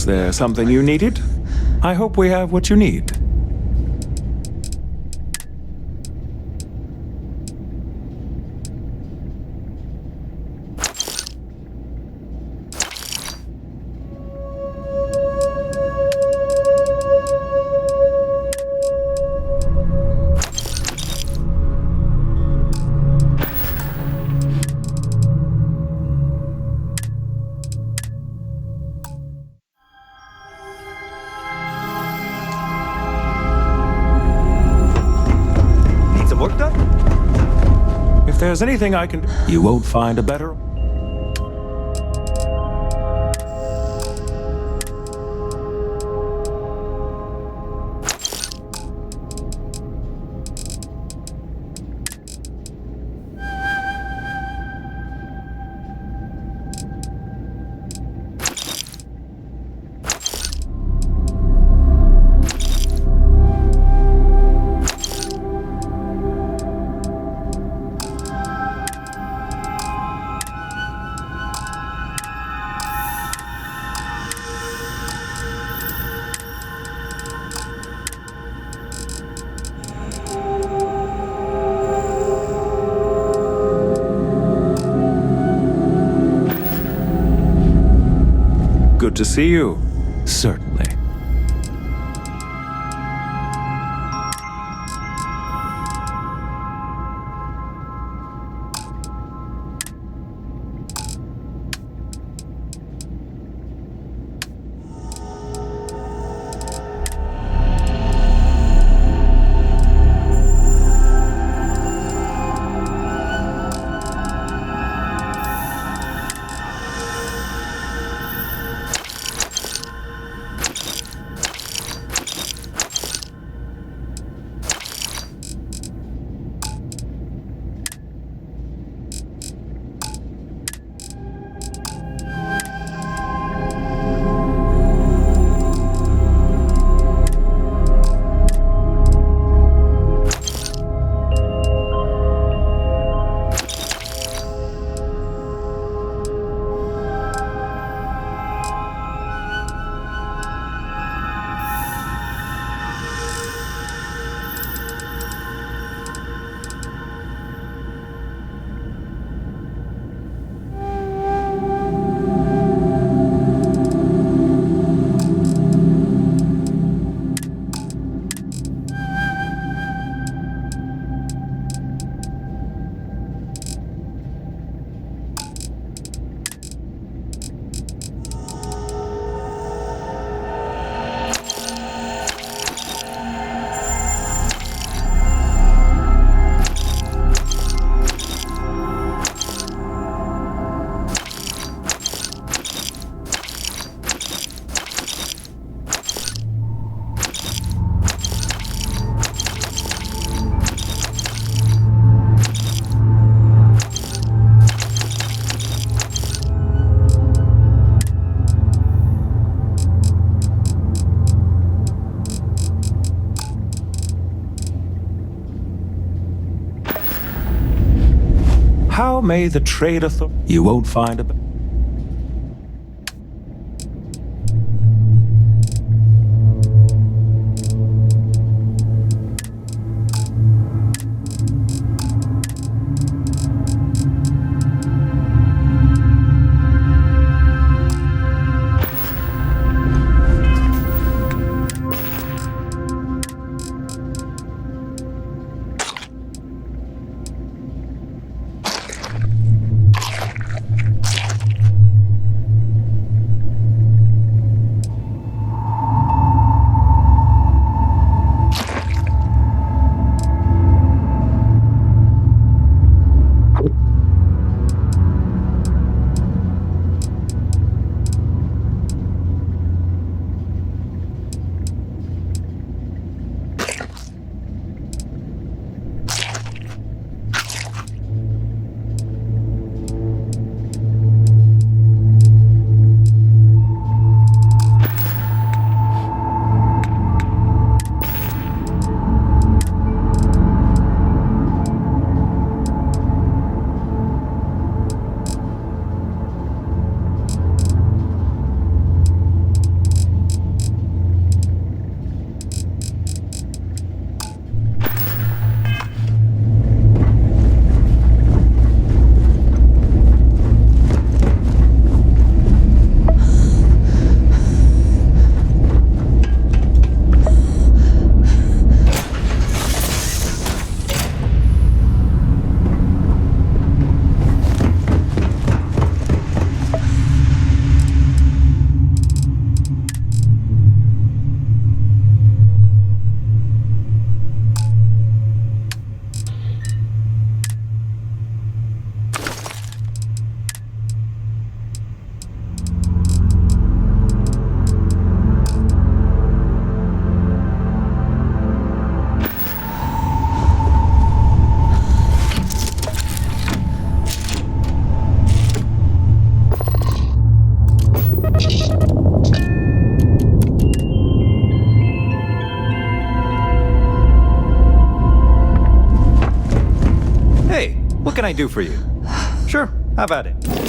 there something you needed? I hope we have what you need. If there's anything I can do, you won't find a better. Good to see you. Certainly. How may the trade authority? You won't find a. What can I do for you? Sure, have at it.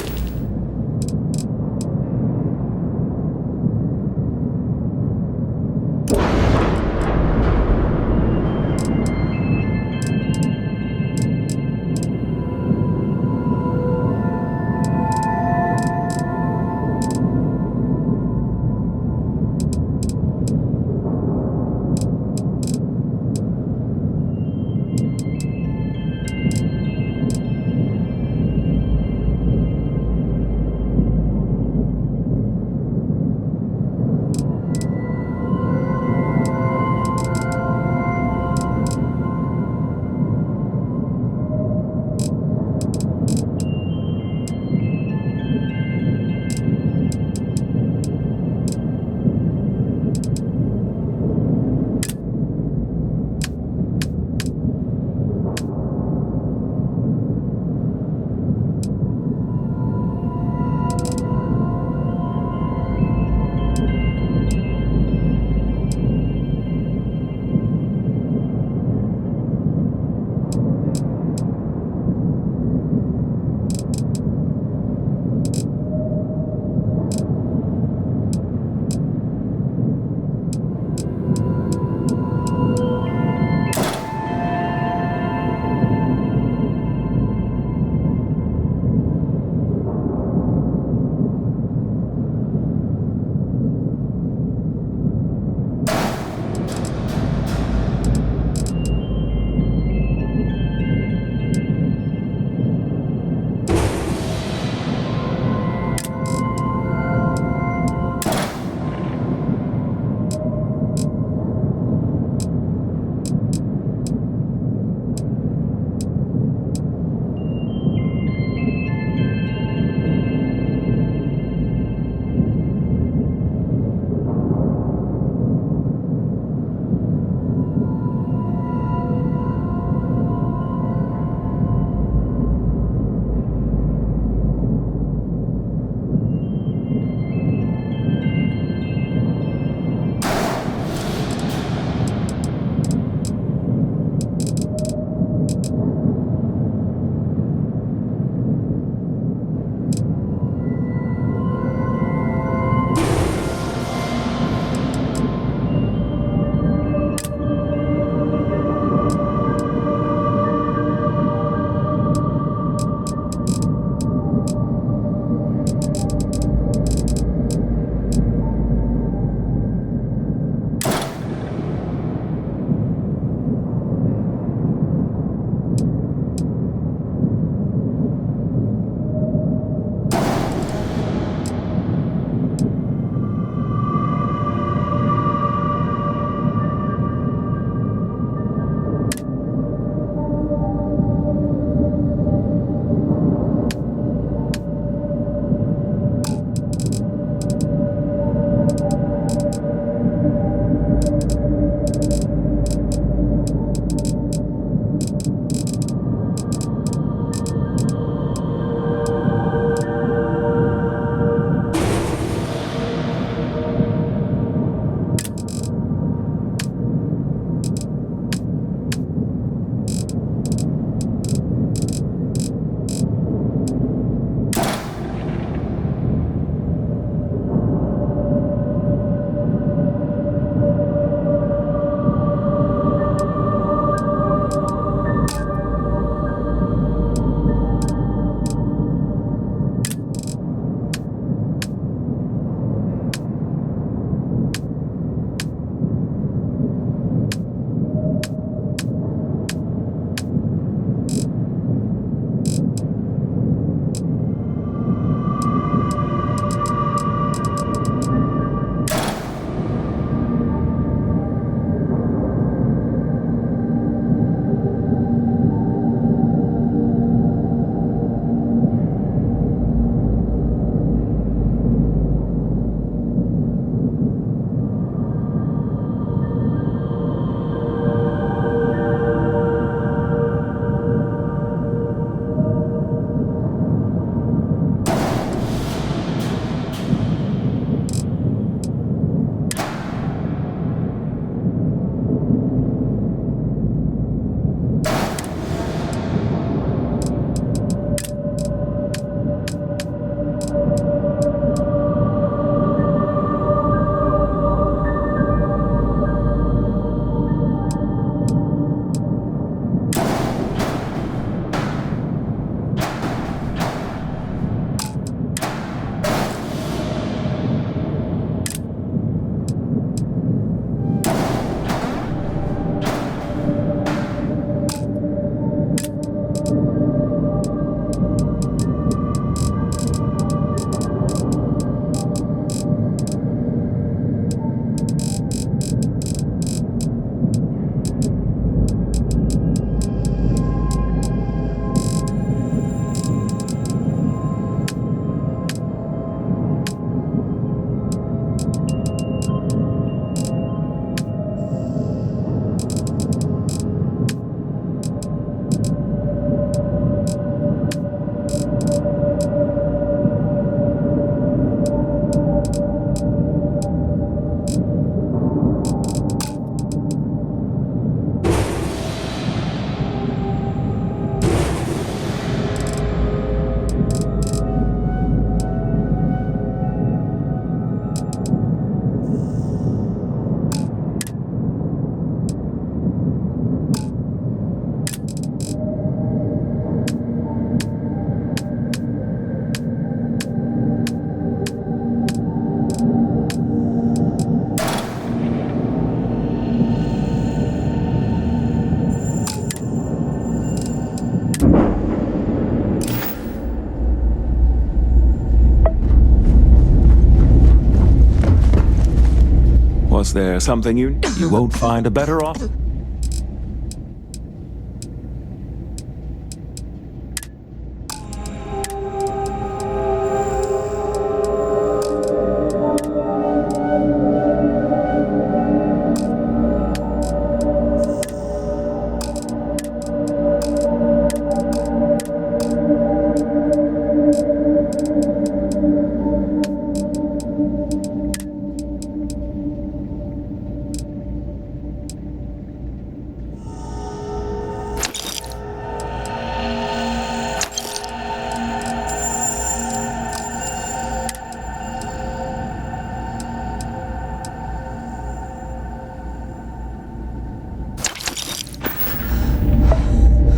Is there something you won't find a better offer?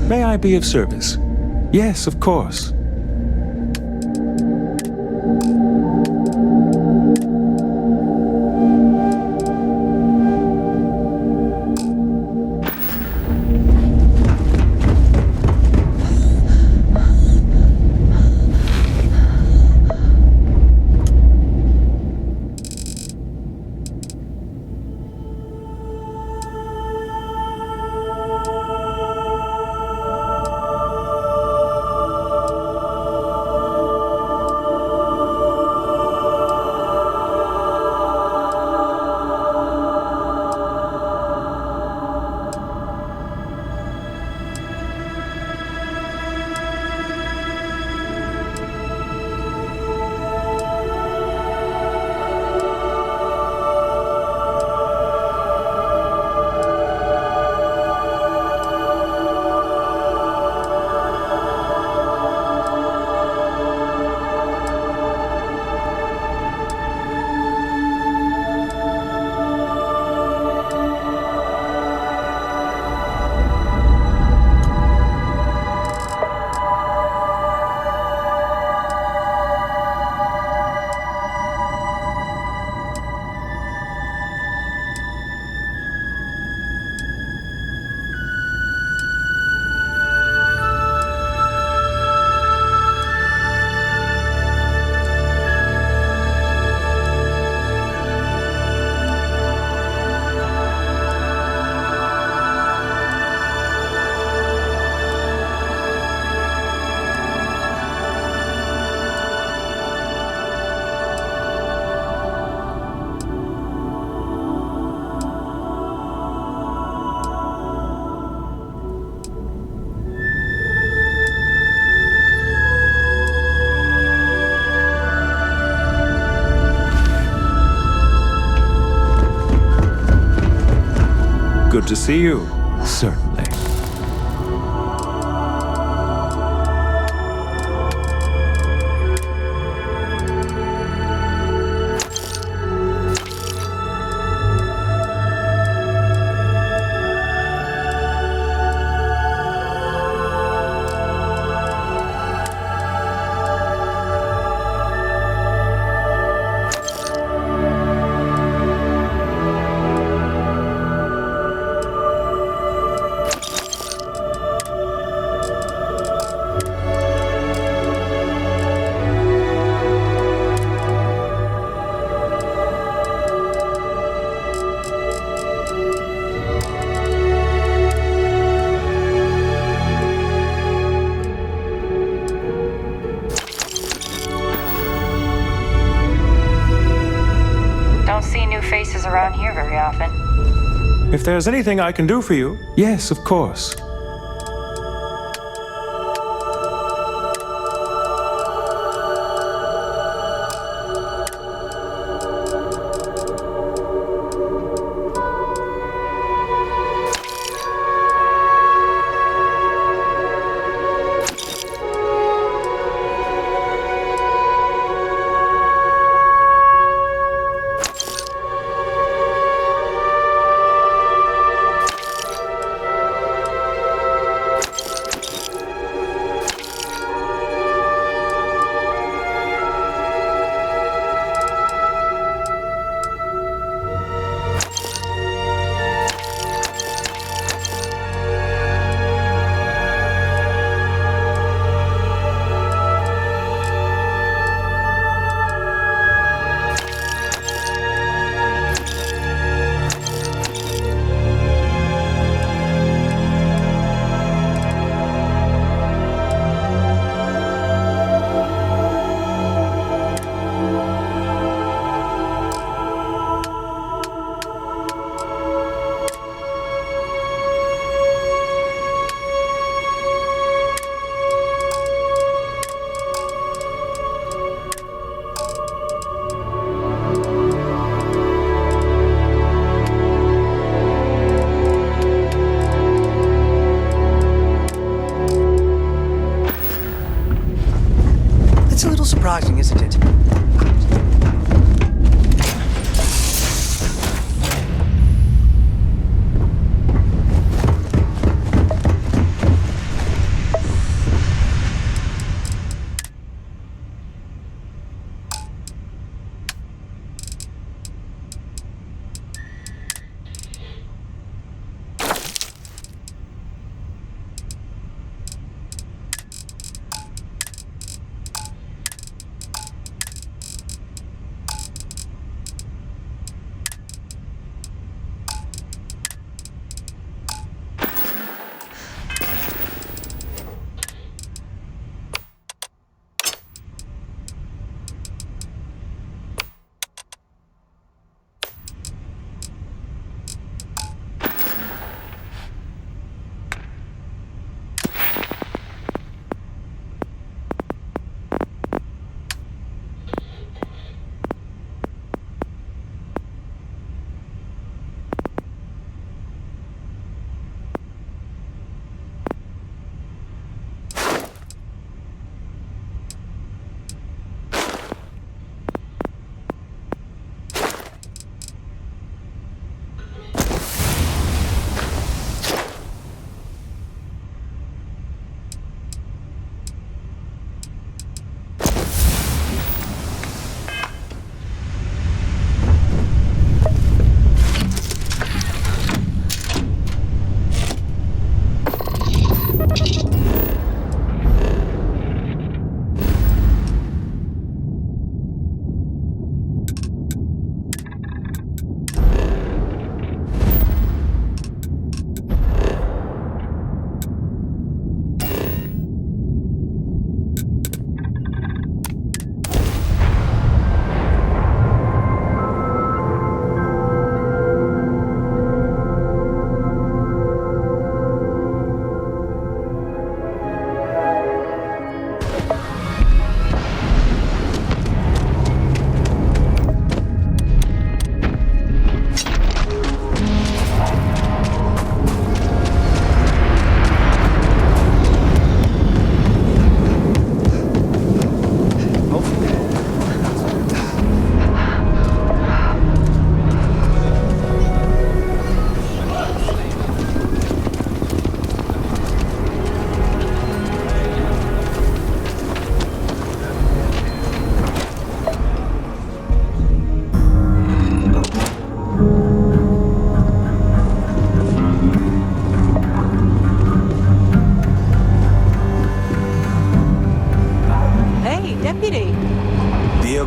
May I be of service? Yes, of course. Good to see you. Certainly. Don't see new faces around here very often. If there's anything I can do for you, yes, of course.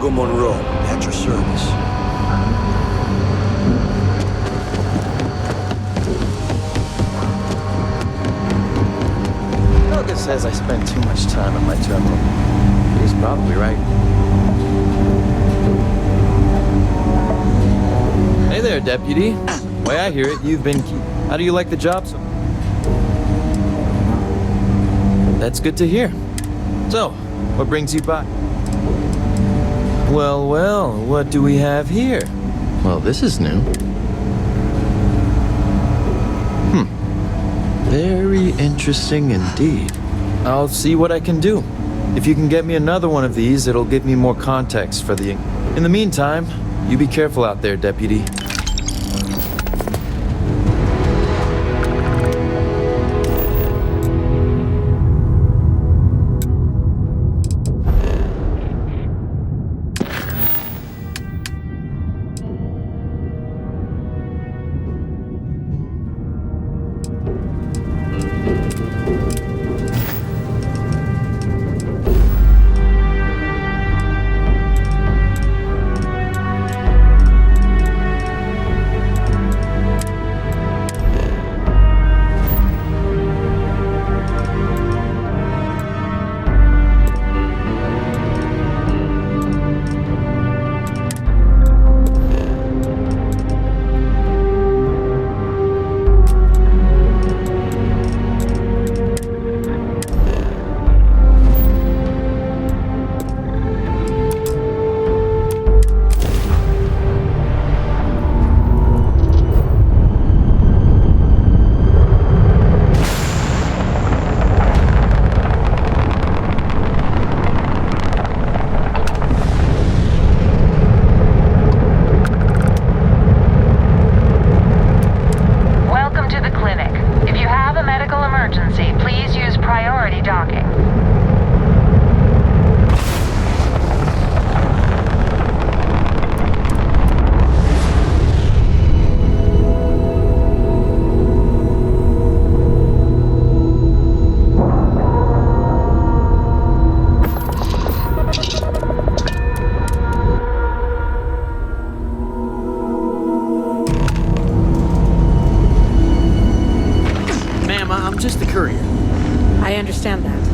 Hugo Monroe, at your service. Helga says I spend too much time at my terminal. He's probably right. Hey there, Deputy. Way I hear it, you've been How do you like the job so? That's good to hear. So, what brings you by? Well, well, what do we have here? Well, this is new. Very interesting indeed. I'll see what I can do. If you can get me another one of these, it'll give me more context for the... In the meantime, you be careful out there, Deputy.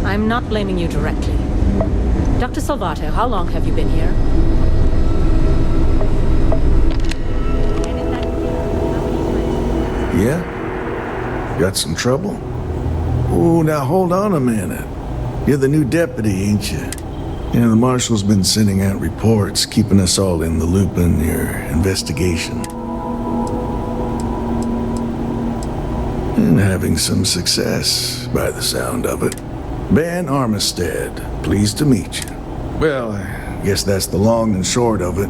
I'm not blaming you directly. Dr. Salvato, how long have you been here? Yeah? Got some trouble? Oh, now hold on a minute. You're the new deputy, ain't you? Yeah, the marshal's been sending out reports, keeping us all in the loop in your investigation. And having some success, by the sound of it. Ben Armistead, pleased to meet you. Well, I guess that's the long and short of it.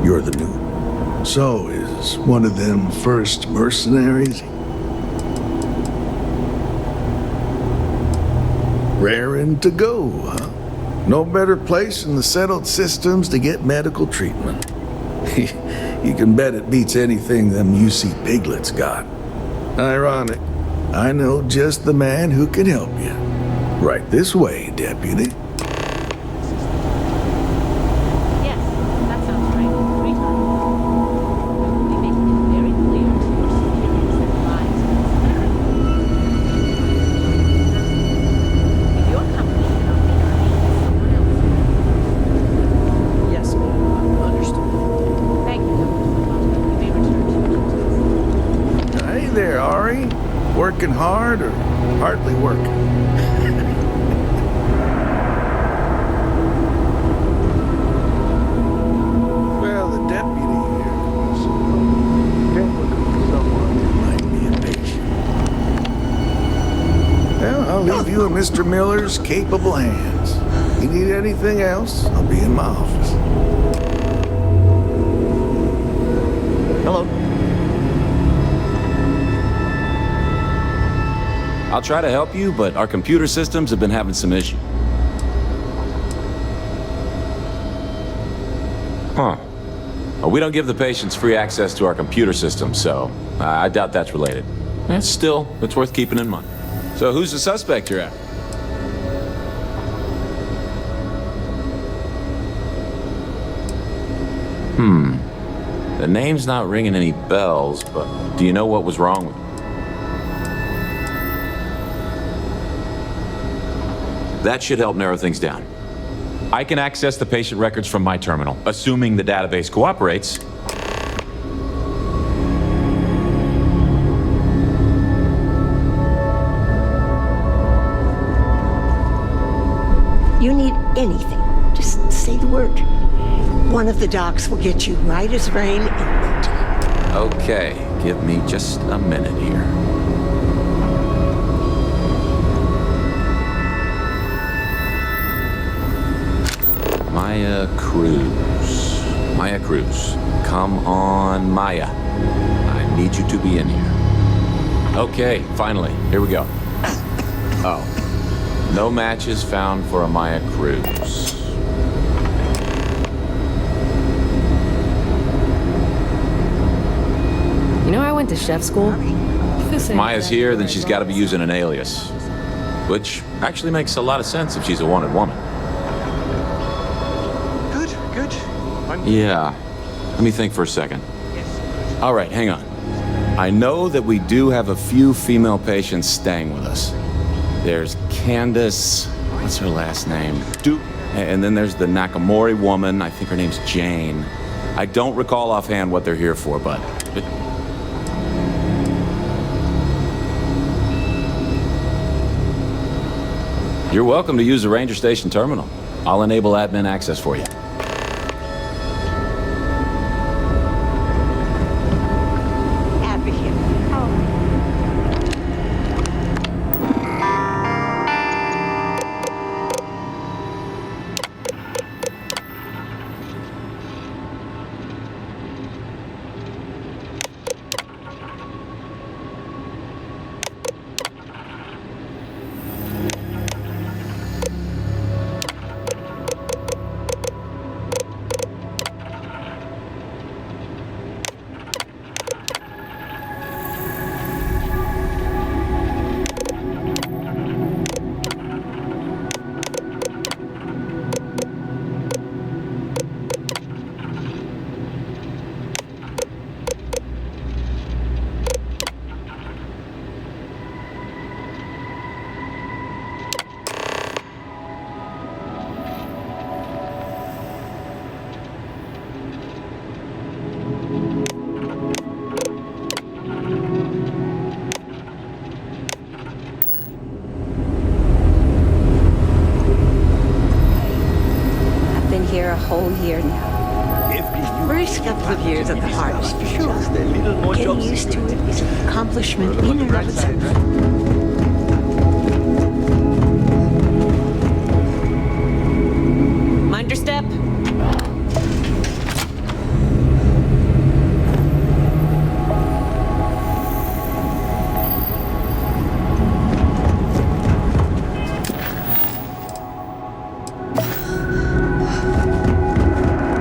You're the new. So, is one of them first mercenaries? Raring to go, huh? No better place in the settled systems to get medical treatment. You can bet it beats anything them UC piglets got. Ironic. I know just the man who can help you. Right this way, Deputy. Yes, that sounds right. 3 times. We'll be making it very clear to your superiors and clients. If your company cannot meet our needs, someone else. Yes, ma'am. Understood. Thank you, Dr. You may return to your... Hey there, Ari. Working hard or hardly working? Leave you in Mr. Miller's capable hands. You need anything else, I'll be in my office. Hello. I'll try to help you, but our computer systems have been having some issues. Huh. Well, we don't give the patients free access to our computer system, so I doubt that's related. Still, it's worth keeping in mind. So who's the suspect you're at? The name's not ringing any bells, but do you know what was wrong with her? That should help narrow things down. I can access the patient records from my terminal, assuming the database cooperates. You need anything, just say the word. One of the docs will get you right as rain in no time. Okay, give me just a minute here. Maya Cruz. Maya Cruz. Come on, Maya. I need you to be in here. Okay, finally. Here we go. Oh. No matches found for a Maya Cruz. You know, I went to chef school. If Maya's here, then she's got to be using an alias. Which actually makes a lot of sense if she's a wanted woman. Good. Yeah. Let me think for a second. All right, hang on. I know that we do have a few female patients staying with us. There's Candace, what's her last name? And then there's the Nakamori woman, I think her name's Jane. I don't recall offhand what they're here for, but... You're welcome to use the Ranger Station terminal. I'll enable admin access for you. A whole year now. First couple of years are the hardest for sure. Getting used to it is an accomplishment in and of itself. Mind your step.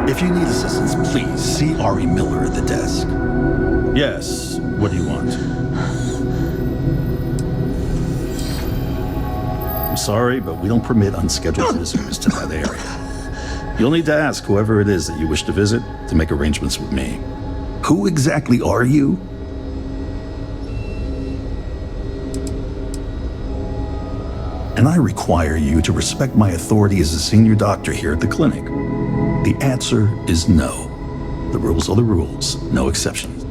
If you need assistance, please see Ari Miller at the desk. Yes. What do you want? I'm sorry, but we don't permit unscheduled visitors to that area. You'll need to ask whoever it is that you wish to visit to make arrangements with me. Who exactly are you? And I require you to respect my authority as a senior doctor here at the clinic. The answer is no. The rules are the rules, no exceptions.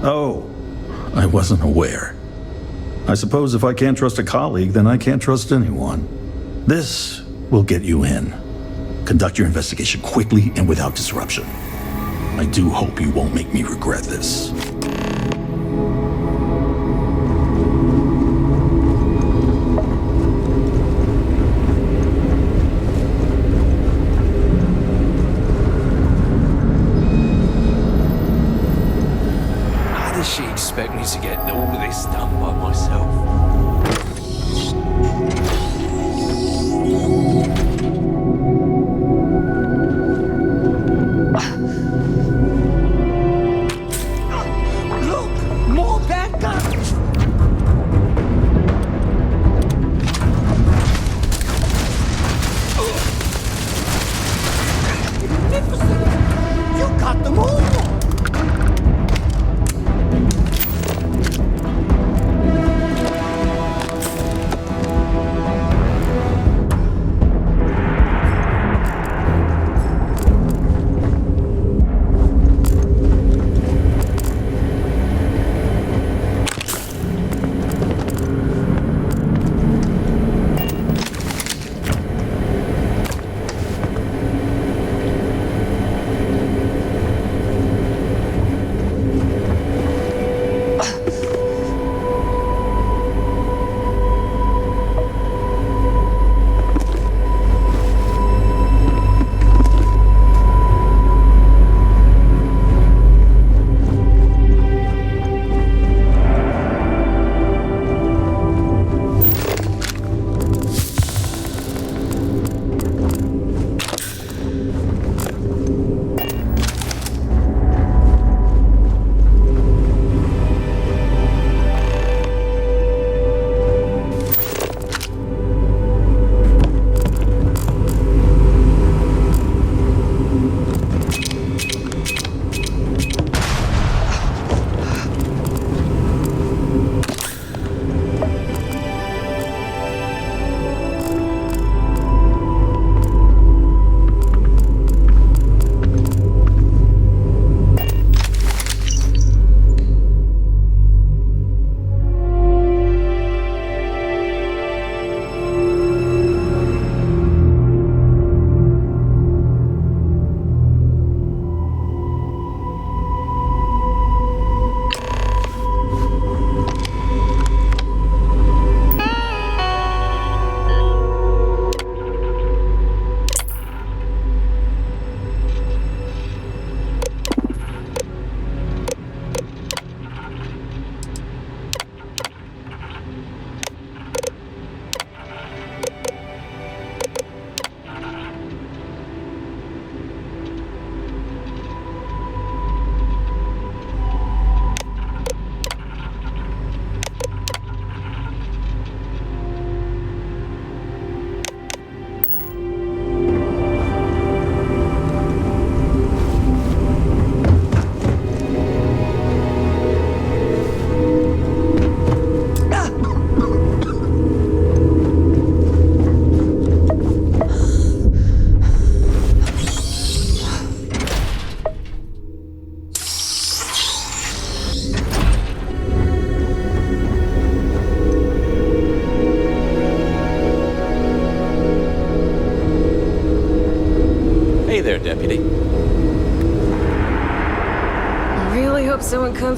Oh, I wasn't aware. I suppose if I can't trust a colleague, then I can't trust anyone. This will get you in. Conduct your investigation quickly and without disruption. I do hope you won't make me regret this. How does she expect me to get all this done by myself?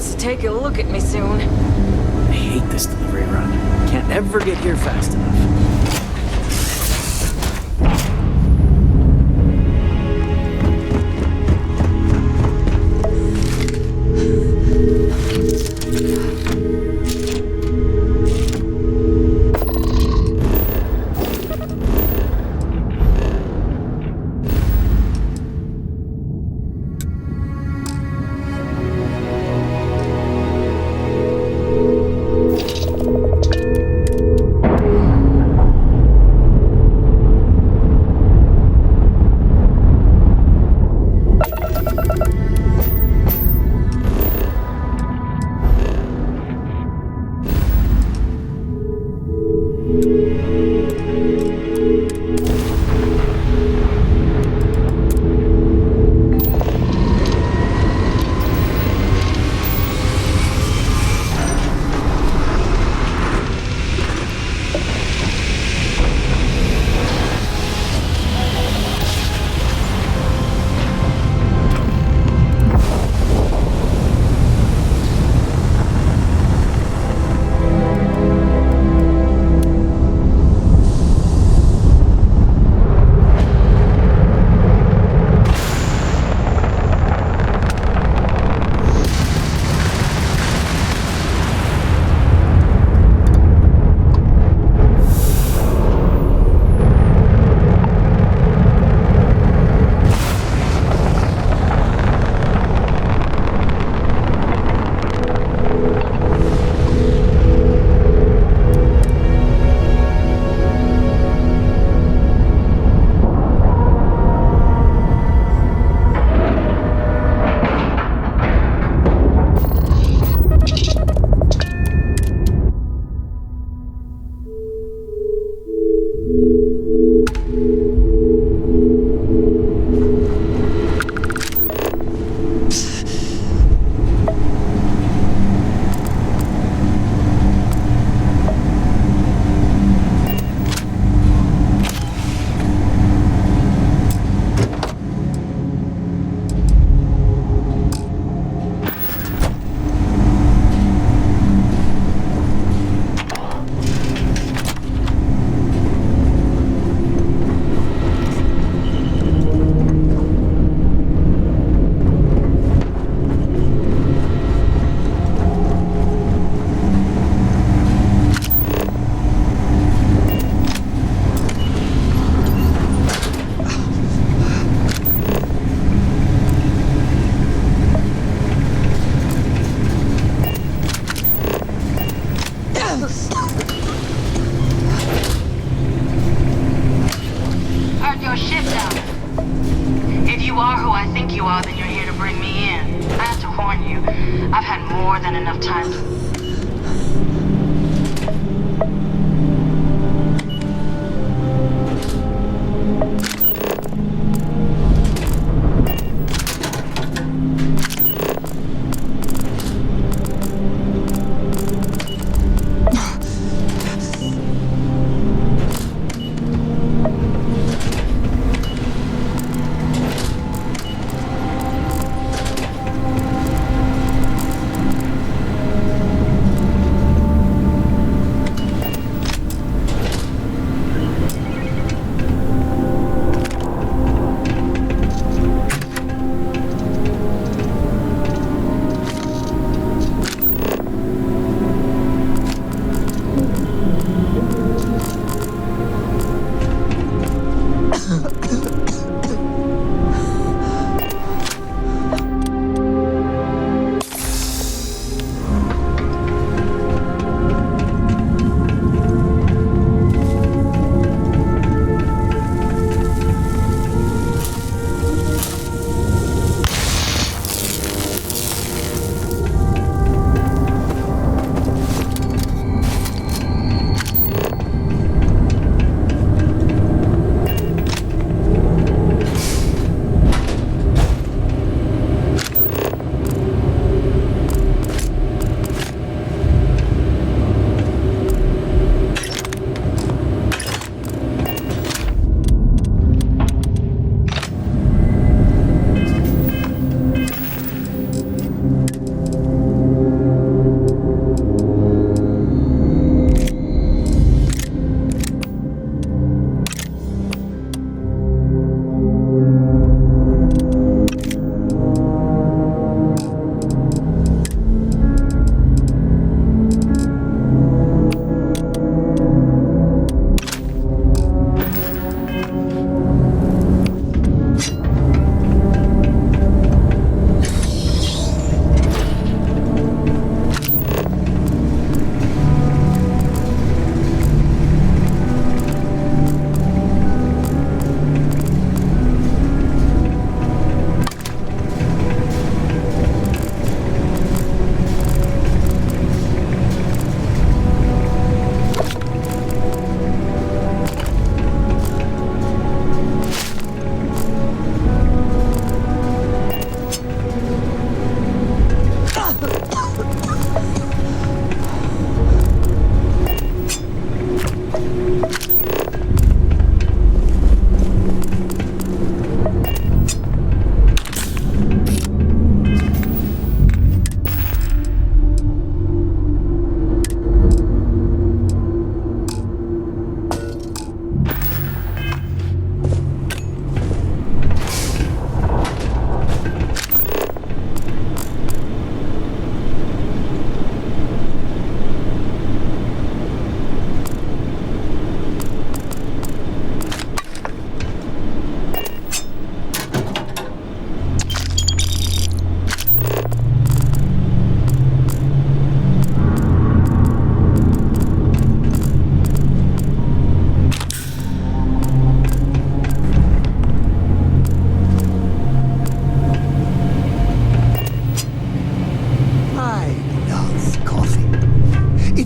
wants to take a look at me soon. I hate this delivery run. Can't ever get here fast enough.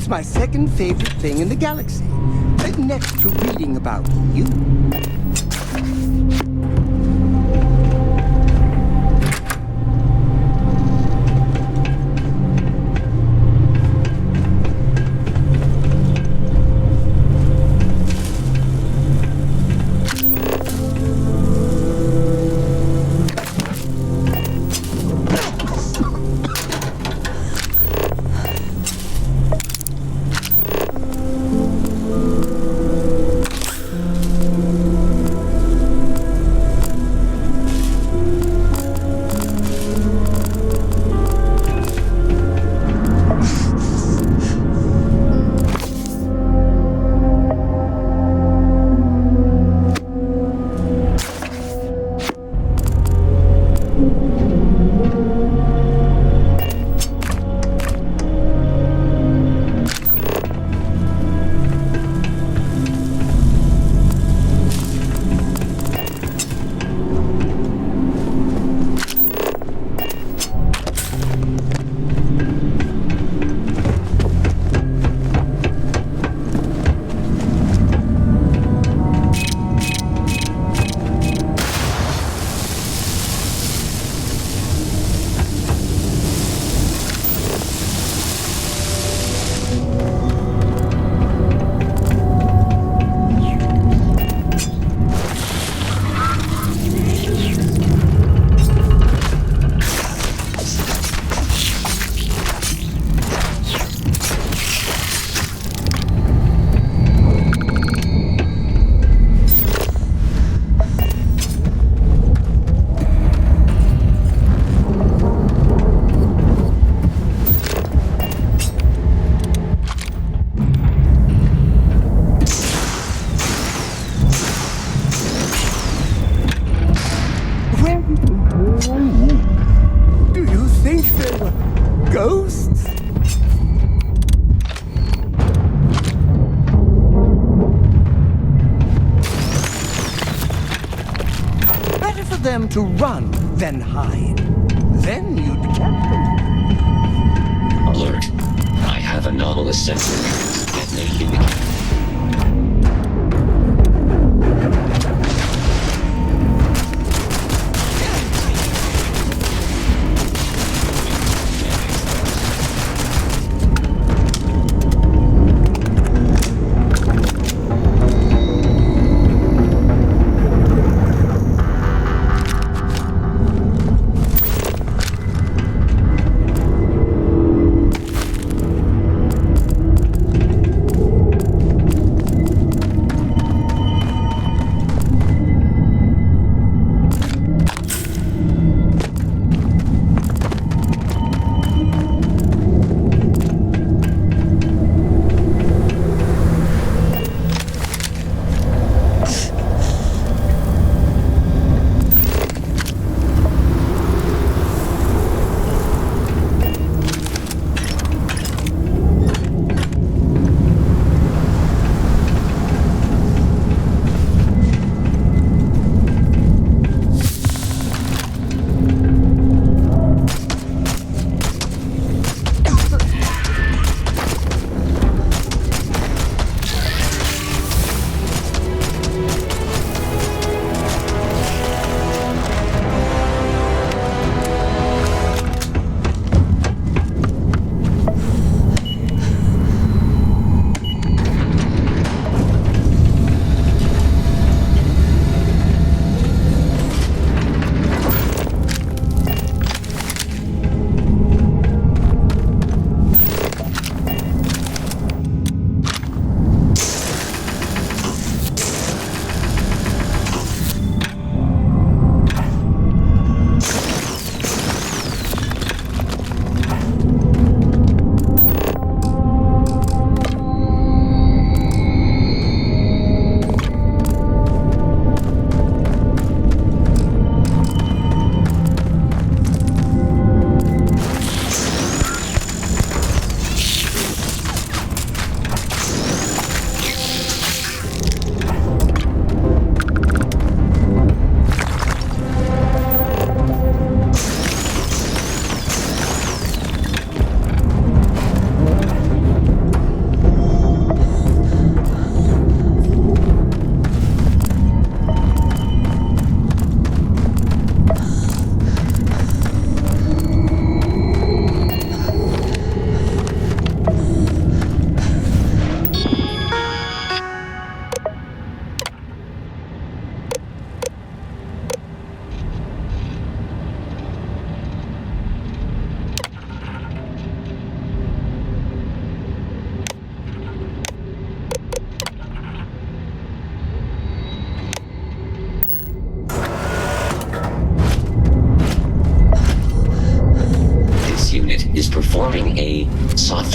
It's my second favorite thing in the galaxy, next to reading about you. Do you think they were ghosts? Better for them to run than hide. Then you'd catch them. Alert. I have anomalous sensor detonated indicator.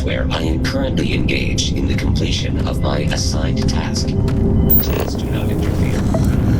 software, I am currently engaged in the completion of my assigned task. Please do not interfere.